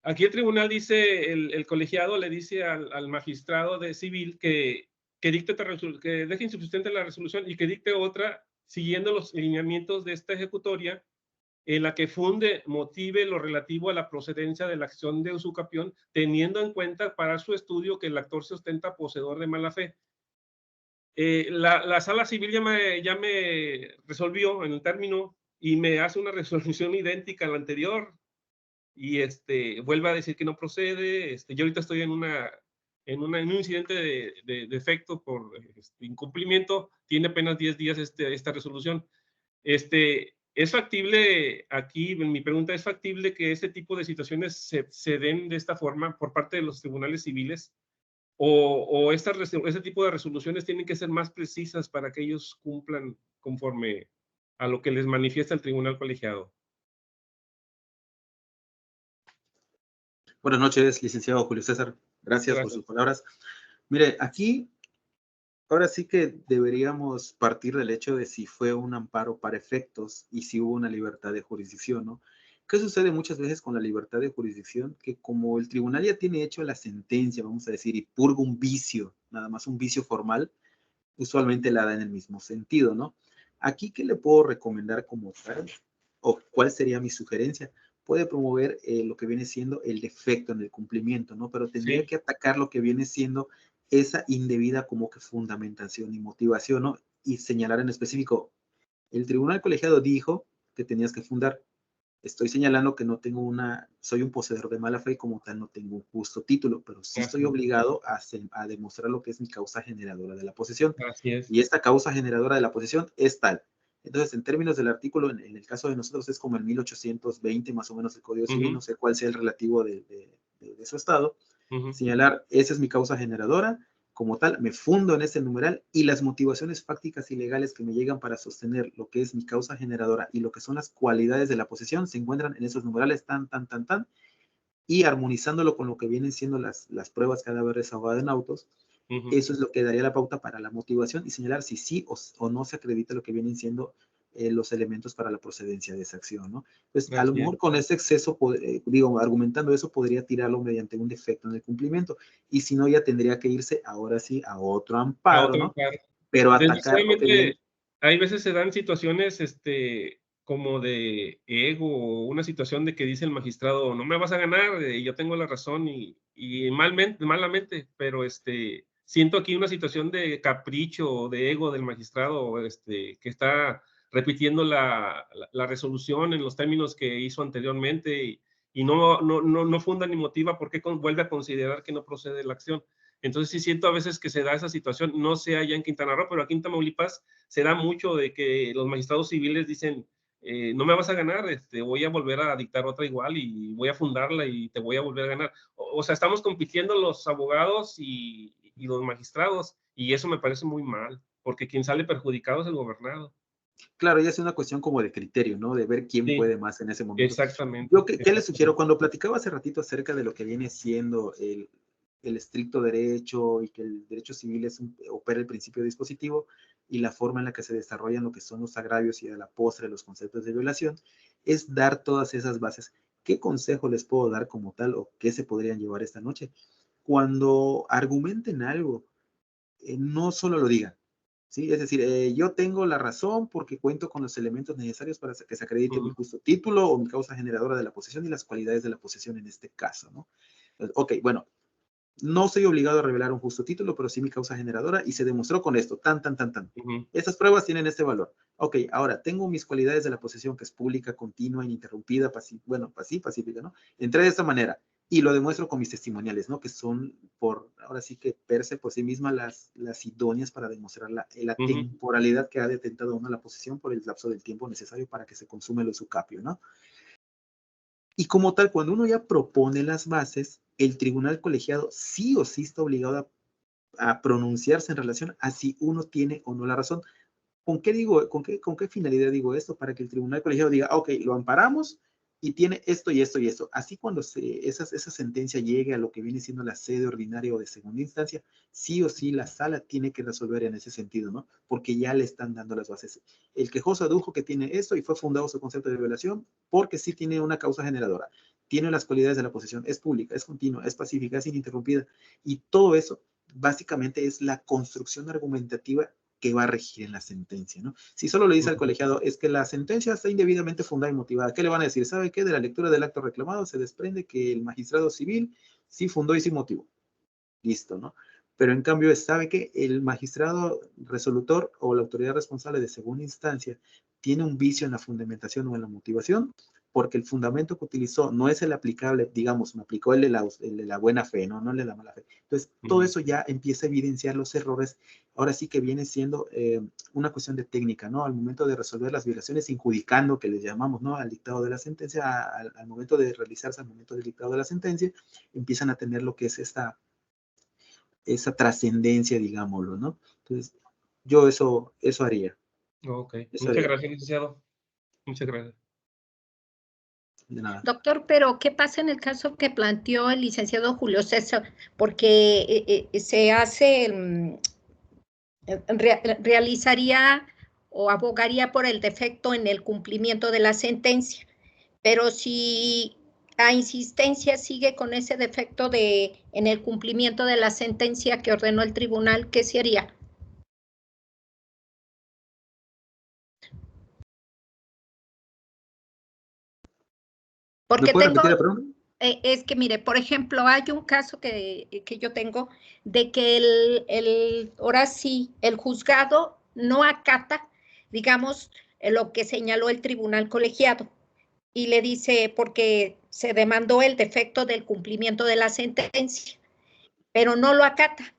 Aquí el tribunal dice, el colegiado le dice al magistrado de civil que deje insubsistente la resolución y que dicte otra siguiendo los lineamientos de esta ejecutoria, en la que funde, motive lo relativo a la procedencia de la acción de usucapión, teniendo en cuenta para su estudio que el actor se ostenta poseedor de mala fe. La sala civil ya me resolvió en el término y me hace una resolución idéntica a la anterior, y vuelve a decir que no procede. Yo ahorita estoy en un incidente de defecto por incumplimiento. Tiene apenas 10 días esta resolución. ¿Es factible aquí, mi pregunta, es factible que este tipo de situaciones se den de esta forma por parte de los tribunales civiles? ¿O este tipo de resoluciones tienen que ser más precisas para que ellos cumplan conforme a lo que les manifiesta el tribunal colegiado?
Buenas noches, licenciado Julio César. Gracias por sus palabras. Mire, aquí, ahora sí que deberíamos partir del hecho de si fue un amparo para efectos y si hubo una libertad de jurisdicción, ¿no? ¿Qué sucede muchas veces con la libertad de jurisdicción? Que como el tribunal ya tiene hecho la sentencia, vamos a decir, y purga un vicio, nada más un vicio formal, usualmente la da en el mismo sentido, ¿no? Aquí, ¿qué le puedo recomendar como tal? ¿O cuál sería mi sugerencia? Puede promover lo que viene siendo el defecto en el cumplimiento, ¿no? Pero tendría que atacar lo que viene siendo esa indebida como que fundamentación y motivación, ¿no? Y señalar en específico, el tribunal colegiado dijo que tenías que fundar. Estoy señalando que no tengo soy un poseedor de mala fe y como tal no tengo un justo título, pero sí estoy obligado a demostrar lo que es mi causa generadora de la posesión.
Así es.
Y esta causa generadora de la posesión es tal. Entonces, en términos del artículo, en el caso de nosotros es como el 1820 más o menos el Código Civil, no sé cuál sea el relativo de su estado, señalar, esa es mi causa generadora, como tal, me fundo en ese numeral y las motivaciones fácticas y legales que me llegan para sostener lo que es mi causa generadora y lo que son las cualidades de la posesión se encuentran en esos numerales tan, y armonizándolo con lo que vienen siendo las pruebas que ha de haber desahogado en autos. Eso es lo que daría la pauta para la motivación y señalar si sí o no se acredita lo que vienen siendo los elementos para la procedencia de esa acción, ¿no? Entonces, a lo mejor con ese exceso, argumentando eso, podría tirarlo mediante un defecto en el cumplimiento. Y si no, ya tendría que irse ahora sí a otro amparo, ¿no? Pero atacar lo que viene.
Hay veces se dan situaciones como de ego, una situación de que dice el magistrado, no me vas a ganar, yo tengo la razón, y malamente, pero siento aquí una situación de capricho o de ego del magistrado que está repitiendo la resolución en los términos que hizo anteriormente y no funda ni motiva por qué vuelve a considerar que no procede la acción. Entonces sí siento a veces que se da esa situación, no sé allá en Quintana Roo, pero aquí en Tamaulipas se da mucho de que los magistrados civiles dicen, no me vas a ganar, voy a volver a dictar otra igual y voy a fundarla y te voy a volver a ganar. O sea, estamos compitiendo los abogados y los magistrados, y eso me parece muy mal, porque quien sale perjudicado es el gobernado.
Claro, ya es una cuestión como de criterio, ¿no? De ver quién puede más en ese momento.
Exactamente.
Yo, ¿qué les sugiero? Cuando platicaba hace ratito acerca de lo que viene siendo el estricto derecho y que el derecho civil opera el principio dispositivo y la forma en la que se desarrollan lo que son los agravios y a la postre los conceptos de violación, es dar todas esas bases. ¿Qué consejo les puedo dar como tal o qué se podrían llevar esta noche? Cuando argumenten algo, no solo lo digan, ¿sí? Es decir, yo tengo la razón porque cuento con los elementos necesarios para que se acredite mi justo título o mi causa generadora de la posesión y las cualidades de la posesión en este caso, ¿no? Ok, bueno, no soy obligado a revelar un justo título, pero sí mi causa generadora y se demostró con esto, tan. Estas pruebas tienen este valor. Ok, ahora, tengo mis cualidades de la posesión que es pública, continua, ininterrumpida, pacífica, ¿no? Entré de esta manera y lo demuestro con mis testimoniales, ¿no? Que son ahora sí que per se por sí mismas las idóneas para demostrar la temporalidad que ha detentado uno la posesión por el lapso del tiempo necesario para que se consume lo sucapio, ¿no? Y como tal, cuando uno ya propone las bases, el tribunal colegiado sí o sí está obligado a pronunciarse en relación a si uno tiene o no la razón. ¿Con qué finalidad digo esto? Para que el tribunal colegiado diga, ok, lo amparamos y tiene esto y esto y esto. Así cuando esa sentencia llegue a lo que viene siendo la sede ordinaria o de segunda instancia, sí o sí la sala tiene que resolver en ese sentido, ¿no? Porque ya le están dando las bases. El quejoso adujo que tiene esto y fue fundado su concepto de violación porque sí tiene una causa generadora. Tiene las cualidades de la posesión, es pública, es continua, es pacífica, es ininterrumpida. Y todo eso básicamente es la construcción argumentativa que va a regir en la sentencia, ¿no? Si solo le dice al colegiado, es que la sentencia está indebidamente fundada y motivada, ¿qué le van a decir? ¿Sabe qué? De la lectura del acto reclamado se desprende que el magistrado civil sí fundó y sí motivó. Listo, ¿no? Pero en cambio, ¿sabe qué? El magistrado resolutor o la autoridad responsable de segunda instancia tiene un vicio en la fundamentación o en la motivación, porque el fundamento que utilizó no es el aplicable, digamos, me aplicó el de la buena fe, ¿no? No el de la mala fe. Entonces, todo eso ya empieza a evidenciar los errores. Ahora sí que viene siendo una cuestión de técnica, ¿no? Al momento de resolver las violaciones, injudicando, que les llamamos, ¿no? Al dictado de la sentencia, al momento de realizarse, al momento del dictado de la sentencia, empiezan a tener lo que es esa trascendencia, digámoslo, ¿no? Entonces, yo eso haría.
Ok,
Eso
muchas
haría.
gracias, licenciado. Muchas gracias.
De nada.
Doctor, pero ¿qué pasa en el caso que planteó el licenciado Julio César? Porque se hace, realizaría o abogaría por el defecto en el cumplimiento de la sentencia, pero si a insistencia sigue con ese defecto en el cumplimiento de la sentencia que ordenó el tribunal, ¿qué se haría?
¿Me
Porque
puede repetir la pregunta?
es que mire, por ejemplo, hay un caso que yo tengo de que ahora sí, el juzgado no acata, digamos, lo que señaló el tribunal colegiado y le dice, porque se demandó el defecto del cumplimiento de la sentencia, pero no lo acata.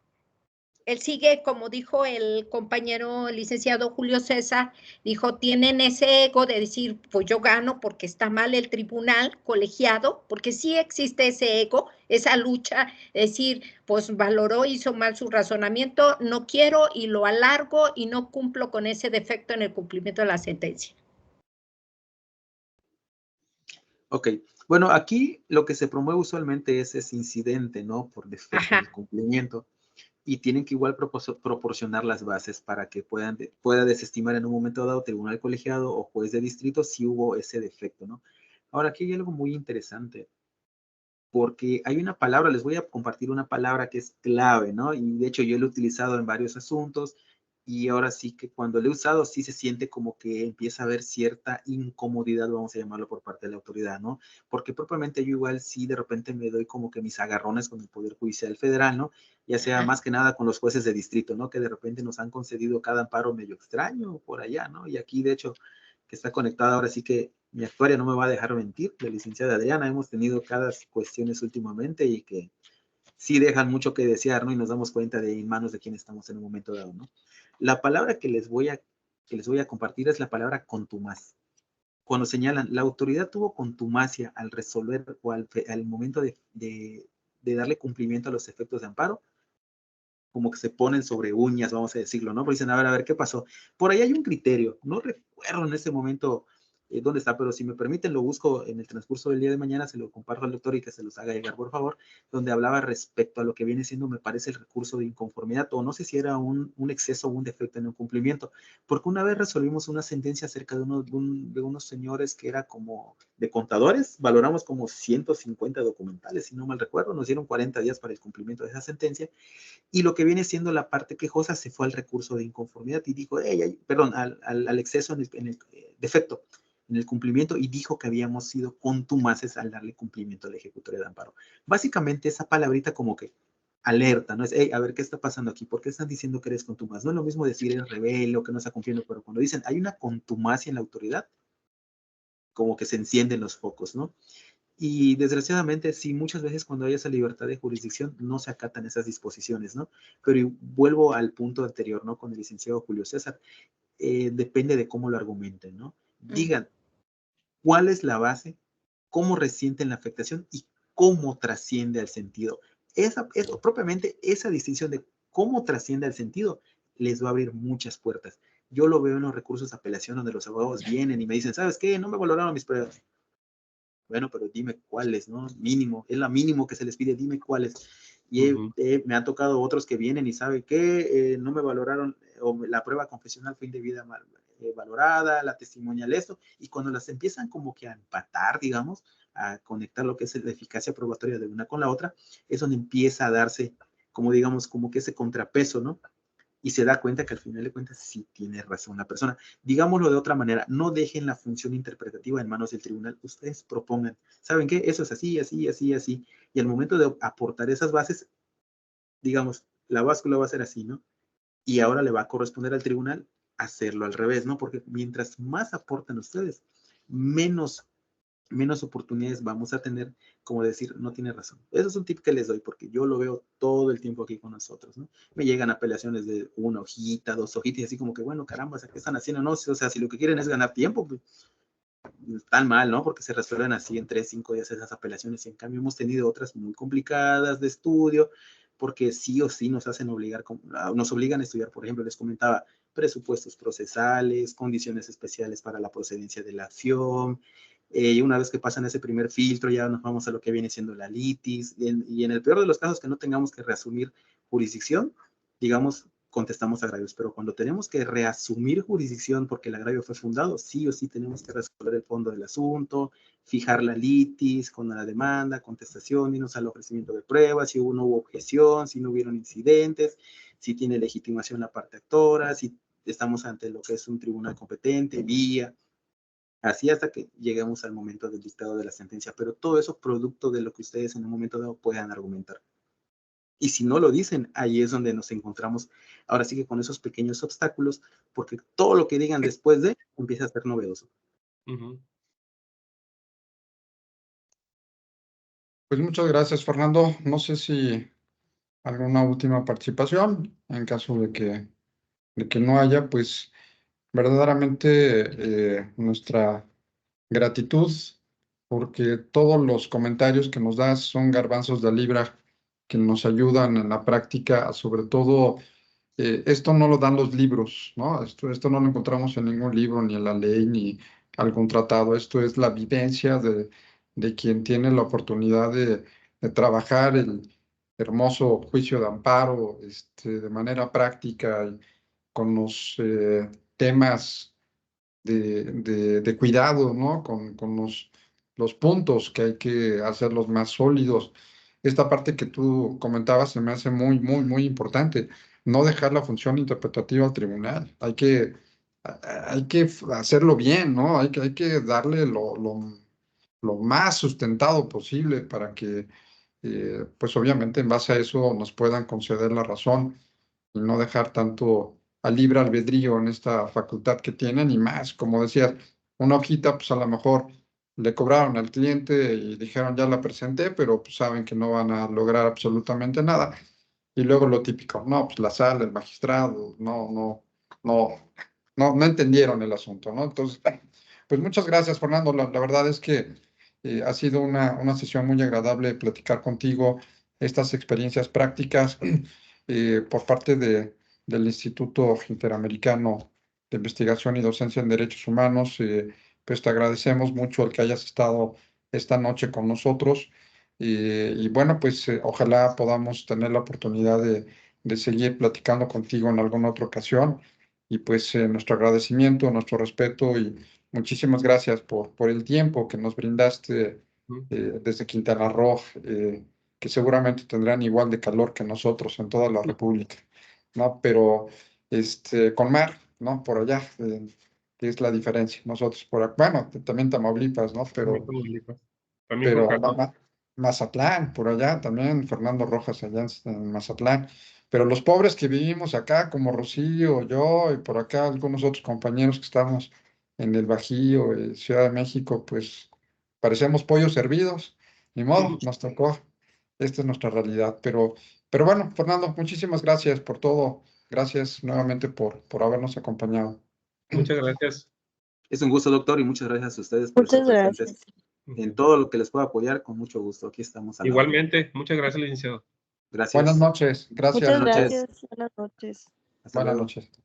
Él sigue, como dijo el compañero el licenciado Julio César, dijo, tienen ese ego de decir, pues yo gano porque está mal el tribunal colegiado, porque sí existe ese ego, esa lucha, decir, pues valoró, hizo mal su razonamiento, no quiero y lo alargo y no cumplo con ese defecto en el cumplimiento de la sentencia.
Ok. Bueno, aquí lo que se promueve usualmente es ese incidente, ¿no? Por defecto del cumplimiento. Y tienen que igual proporcionar las bases para que pueda desestimar en un momento dado tribunal colegiado o juez de distrito si hubo ese defecto, ¿no? Ahora, aquí hay algo muy interesante, porque hay una palabra, les voy a compartir una palabra que es clave, ¿no? Y de hecho yo lo he utilizado en varios asuntos y ahora sí que cuando lo he usado sí se siente como que empieza a haber cierta incomodidad, vamos a llamarlo por parte de la autoridad, ¿no? Porque propiamente yo igual sí de repente me doy como que mis agarrones con el Poder Judicial Federal, ¿no? Ya sea más que nada con los jueces de distrito, ¿no? Que de repente nos han concedido cada amparo medio extraño por allá, ¿no? Y aquí de hecho que está conectada ahora sí que mi actuaria no me va a dejar mentir, la licenciada Adriana, hemos tenido cada cuestiones últimamente y que sí dejan mucho que desear, ¿no? Y nos damos cuenta de en manos de quién estamos en un momento dado, ¿no? La palabra que les voy a compartir es la palabra contumaz. Cuando señalan, la autoridad tuvo contumacia al resolver o al momento de darle cumplimiento a los efectos de amparo, como que se ponen sobre uñas, vamos a decirlo, ¿no? Porque dicen, a ver, ¿qué pasó? Por ahí hay un criterio, no recuerdo en ese momento dónde está, pero si me permiten lo busco en el transcurso del día de mañana, se lo comparto al doctor y que se los haga llegar, por favor, donde hablaba respecto a lo que viene siendo, me parece, el recurso de inconformidad, o no sé si era un exceso o un defecto en el cumplimiento, porque una vez resolvimos una sentencia acerca de unos señores que era como de contadores, valoramos como 150 documentales, si no mal recuerdo, nos dieron 40 días para el cumplimiento de esa sentencia, y lo que viene siendo la parte quejosa se fue al recurso de inconformidad y dijo, perdón, al exceso en el defecto, en el cumplimiento, y dijo que habíamos sido contumaces al darle cumplimiento a la ejecutoria de amparo. Básicamente esa palabrita como que alerta, ¿no? Es, hey, a ver, ¿qué está pasando aquí? ¿Por qué están diciendo que eres contumaz? No es lo mismo decir eres rebelde o que no está cumpliendo, pero cuando dicen hay una contumacia en la autoridad, como que se encienden los focos, ¿no? Y desgraciadamente, sí, muchas veces cuando hay esa libertad de jurisdicción no se acatan esas disposiciones, ¿no? Pero vuelvo al punto anterior, ¿no? Con el licenciado Julio César. Depende de cómo lo argumenten, ¿no? Digan cuál es la base, cómo resienten la afectación y cómo trasciende al sentido. Propiamente esa distinción de cómo trasciende al sentido les va a abrir muchas puertas. Yo lo veo en los recursos de apelación donde los abogados vienen y me dicen, ¿sabes qué? No me valoraron mis pruebas. Bueno, pero dime cuáles, ¿no? Mínimo, es la mínimo que se les pide, dime cuáles. Y me han tocado otros que vienen y saben que no me valoraron, o la prueba confesional fue indebida valorada, la testimonial esto, y cuando las empiezan como que a empatar, digamos, a conectar lo que es la eficacia probatoria de una con la otra, es donde empieza a darse, como digamos, como que ese contrapeso, ¿no? Y se da cuenta que al final de cuentas sí tiene razón la persona. Digámoslo de otra manera, no dejen la función interpretativa en manos del tribunal, ustedes propongan, ¿saben qué? Eso es así, así, así, así, y al momento de aportar esas bases, digamos, la báscula va a ser así, ¿no? Y ahora le va a corresponder al tribunal hacerlo al revés, ¿no? Porque mientras más aportan ustedes, menos oportunidades vamos a tener, como decir, no tiene razón. Eso es un tip que les doy porque yo lo veo todo el tiempo aquí con nosotros, ¿no? Me llegan apelaciones de una hojita, 2 hojitas, y así como que, bueno, caramba, ¿qué están haciendo? No, o sea, si lo que quieren es ganar tiempo, pues están mal, ¿no? Porque se resuelven así en 3, 5 días esas apelaciones. Y en cambio hemos tenido otras muy complicadas de estudio, porque sí o sí nos obligan a estudiar. Por ejemplo, les comentaba presupuestos procesales, condiciones especiales para la procedencia de la acción. Y una vez que pasan ese primer filtro, ya nos vamos a lo que viene siendo la litis. Y en el peor de los casos, que no tengamos que reasumir jurisdicción, digamos, contestamos agravios, pero cuando tenemos que reasumir jurisdicción porque el agravio fue fundado, sí o sí tenemos que resolver el fondo del asunto, fijar la litis con la demanda, contestación, irnos al ofrecimiento de pruebas, si no hubo objeción, si no hubieron incidentes, si tiene legitimación la parte actora, si estamos ante lo que es un tribunal competente, vía, así hasta que lleguemos al momento del dictado de la sentencia, pero todo eso producto de lo que ustedes en un momento dado puedan argumentar. Y si no lo dicen, ahí es donde nos encontramos, ahora sí que con esos pequeños obstáculos, porque todo lo que digan después de empieza a ser novedoso.
Pues muchas gracias, Fernando. No sé si alguna última participación, en caso de que no haya, pues verdaderamente nuestra gratitud, porque todos los comentarios que nos das son garbanzos de libra que nos ayudan en la práctica, sobre todo, esto no lo dan los libros, ¿no? Esto no lo encontramos en ningún libro, ni en la ley, ni algún tratado. Esto es la vivencia de quien tiene la oportunidad de trabajar el hermoso juicio de amparo de manera práctica y con los temas de cuidado, ¿no? Con los puntos que hay que hacerlos más sólidos. Esta parte que tú comentabas se me hace muy, muy, muy importante. No dejar la función interpretativa al tribunal. Hay que hacerlo bien, ¿no? Hay que darle lo más sustentado posible para que, pues obviamente en base a eso nos puedan conceder la razón y no dejar tanto al libre albedrío en esta facultad que tienen y más, como decías, una hojita, pues a lo mejor le cobraron al cliente y dijeron ya la presenté, pero pues saben que no van a lograr absolutamente nada. Y luego lo típico, no, pues la sala, el magistrado, no entendieron el asunto, ¿no? Entonces, pues muchas gracias, Fernando. La verdad es que ha sido una sesión muy agradable platicar contigo estas experiencias prácticas por parte del Instituto Interamericano de Investigación y Docencia en Derechos Humanos. pues te agradecemos mucho el que hayas estado esta noche con nosotros. Y bueno, pues ojalá podamos tener la oportunidad de seguir platicando contigo en alguna otra ocasión. Y pues nuestro agradecimiento, nuestro respeto y muchísimas gracias por el tiempo que nos brindaste desde Quintana Roo, que seguramente tendrán igual de calor que nosotros en toda la República, ¿no? Pero con mar, ¿no? Por allá, que es la diferencia. Nosotros por acá, bueno, también Tamaulipas, ¿no? Pero
También con calor.
Mazatlán, por allá también, Fernando Rojas allá en Mazatlán. Pero los pobres que vivimos acá, como Rocío, yo y por acá algunos otros compañeros que estamos en el Bajío, Ciudad de México, pues parecemos pollos hervidos. Ni modo, nos tocó. Esta es nuestra realidad. Pero bueno, Fernando, muchísimas gracias por todo. Gracias nuevamente por habernos acompañado.
Muchas gracias.
Es un gusto, doctor, y muchas gracias a ustedes por estar presentes. En todo lo que les pueda apoyar, con mucho gusto. Aquí estamos.
Igualmente, muchas gracias, licenciado.
Gracias.
Buenas noches. Gracias.
Muchas gracias. Buenas noches.
Hasta
Buenas
luego.
noches.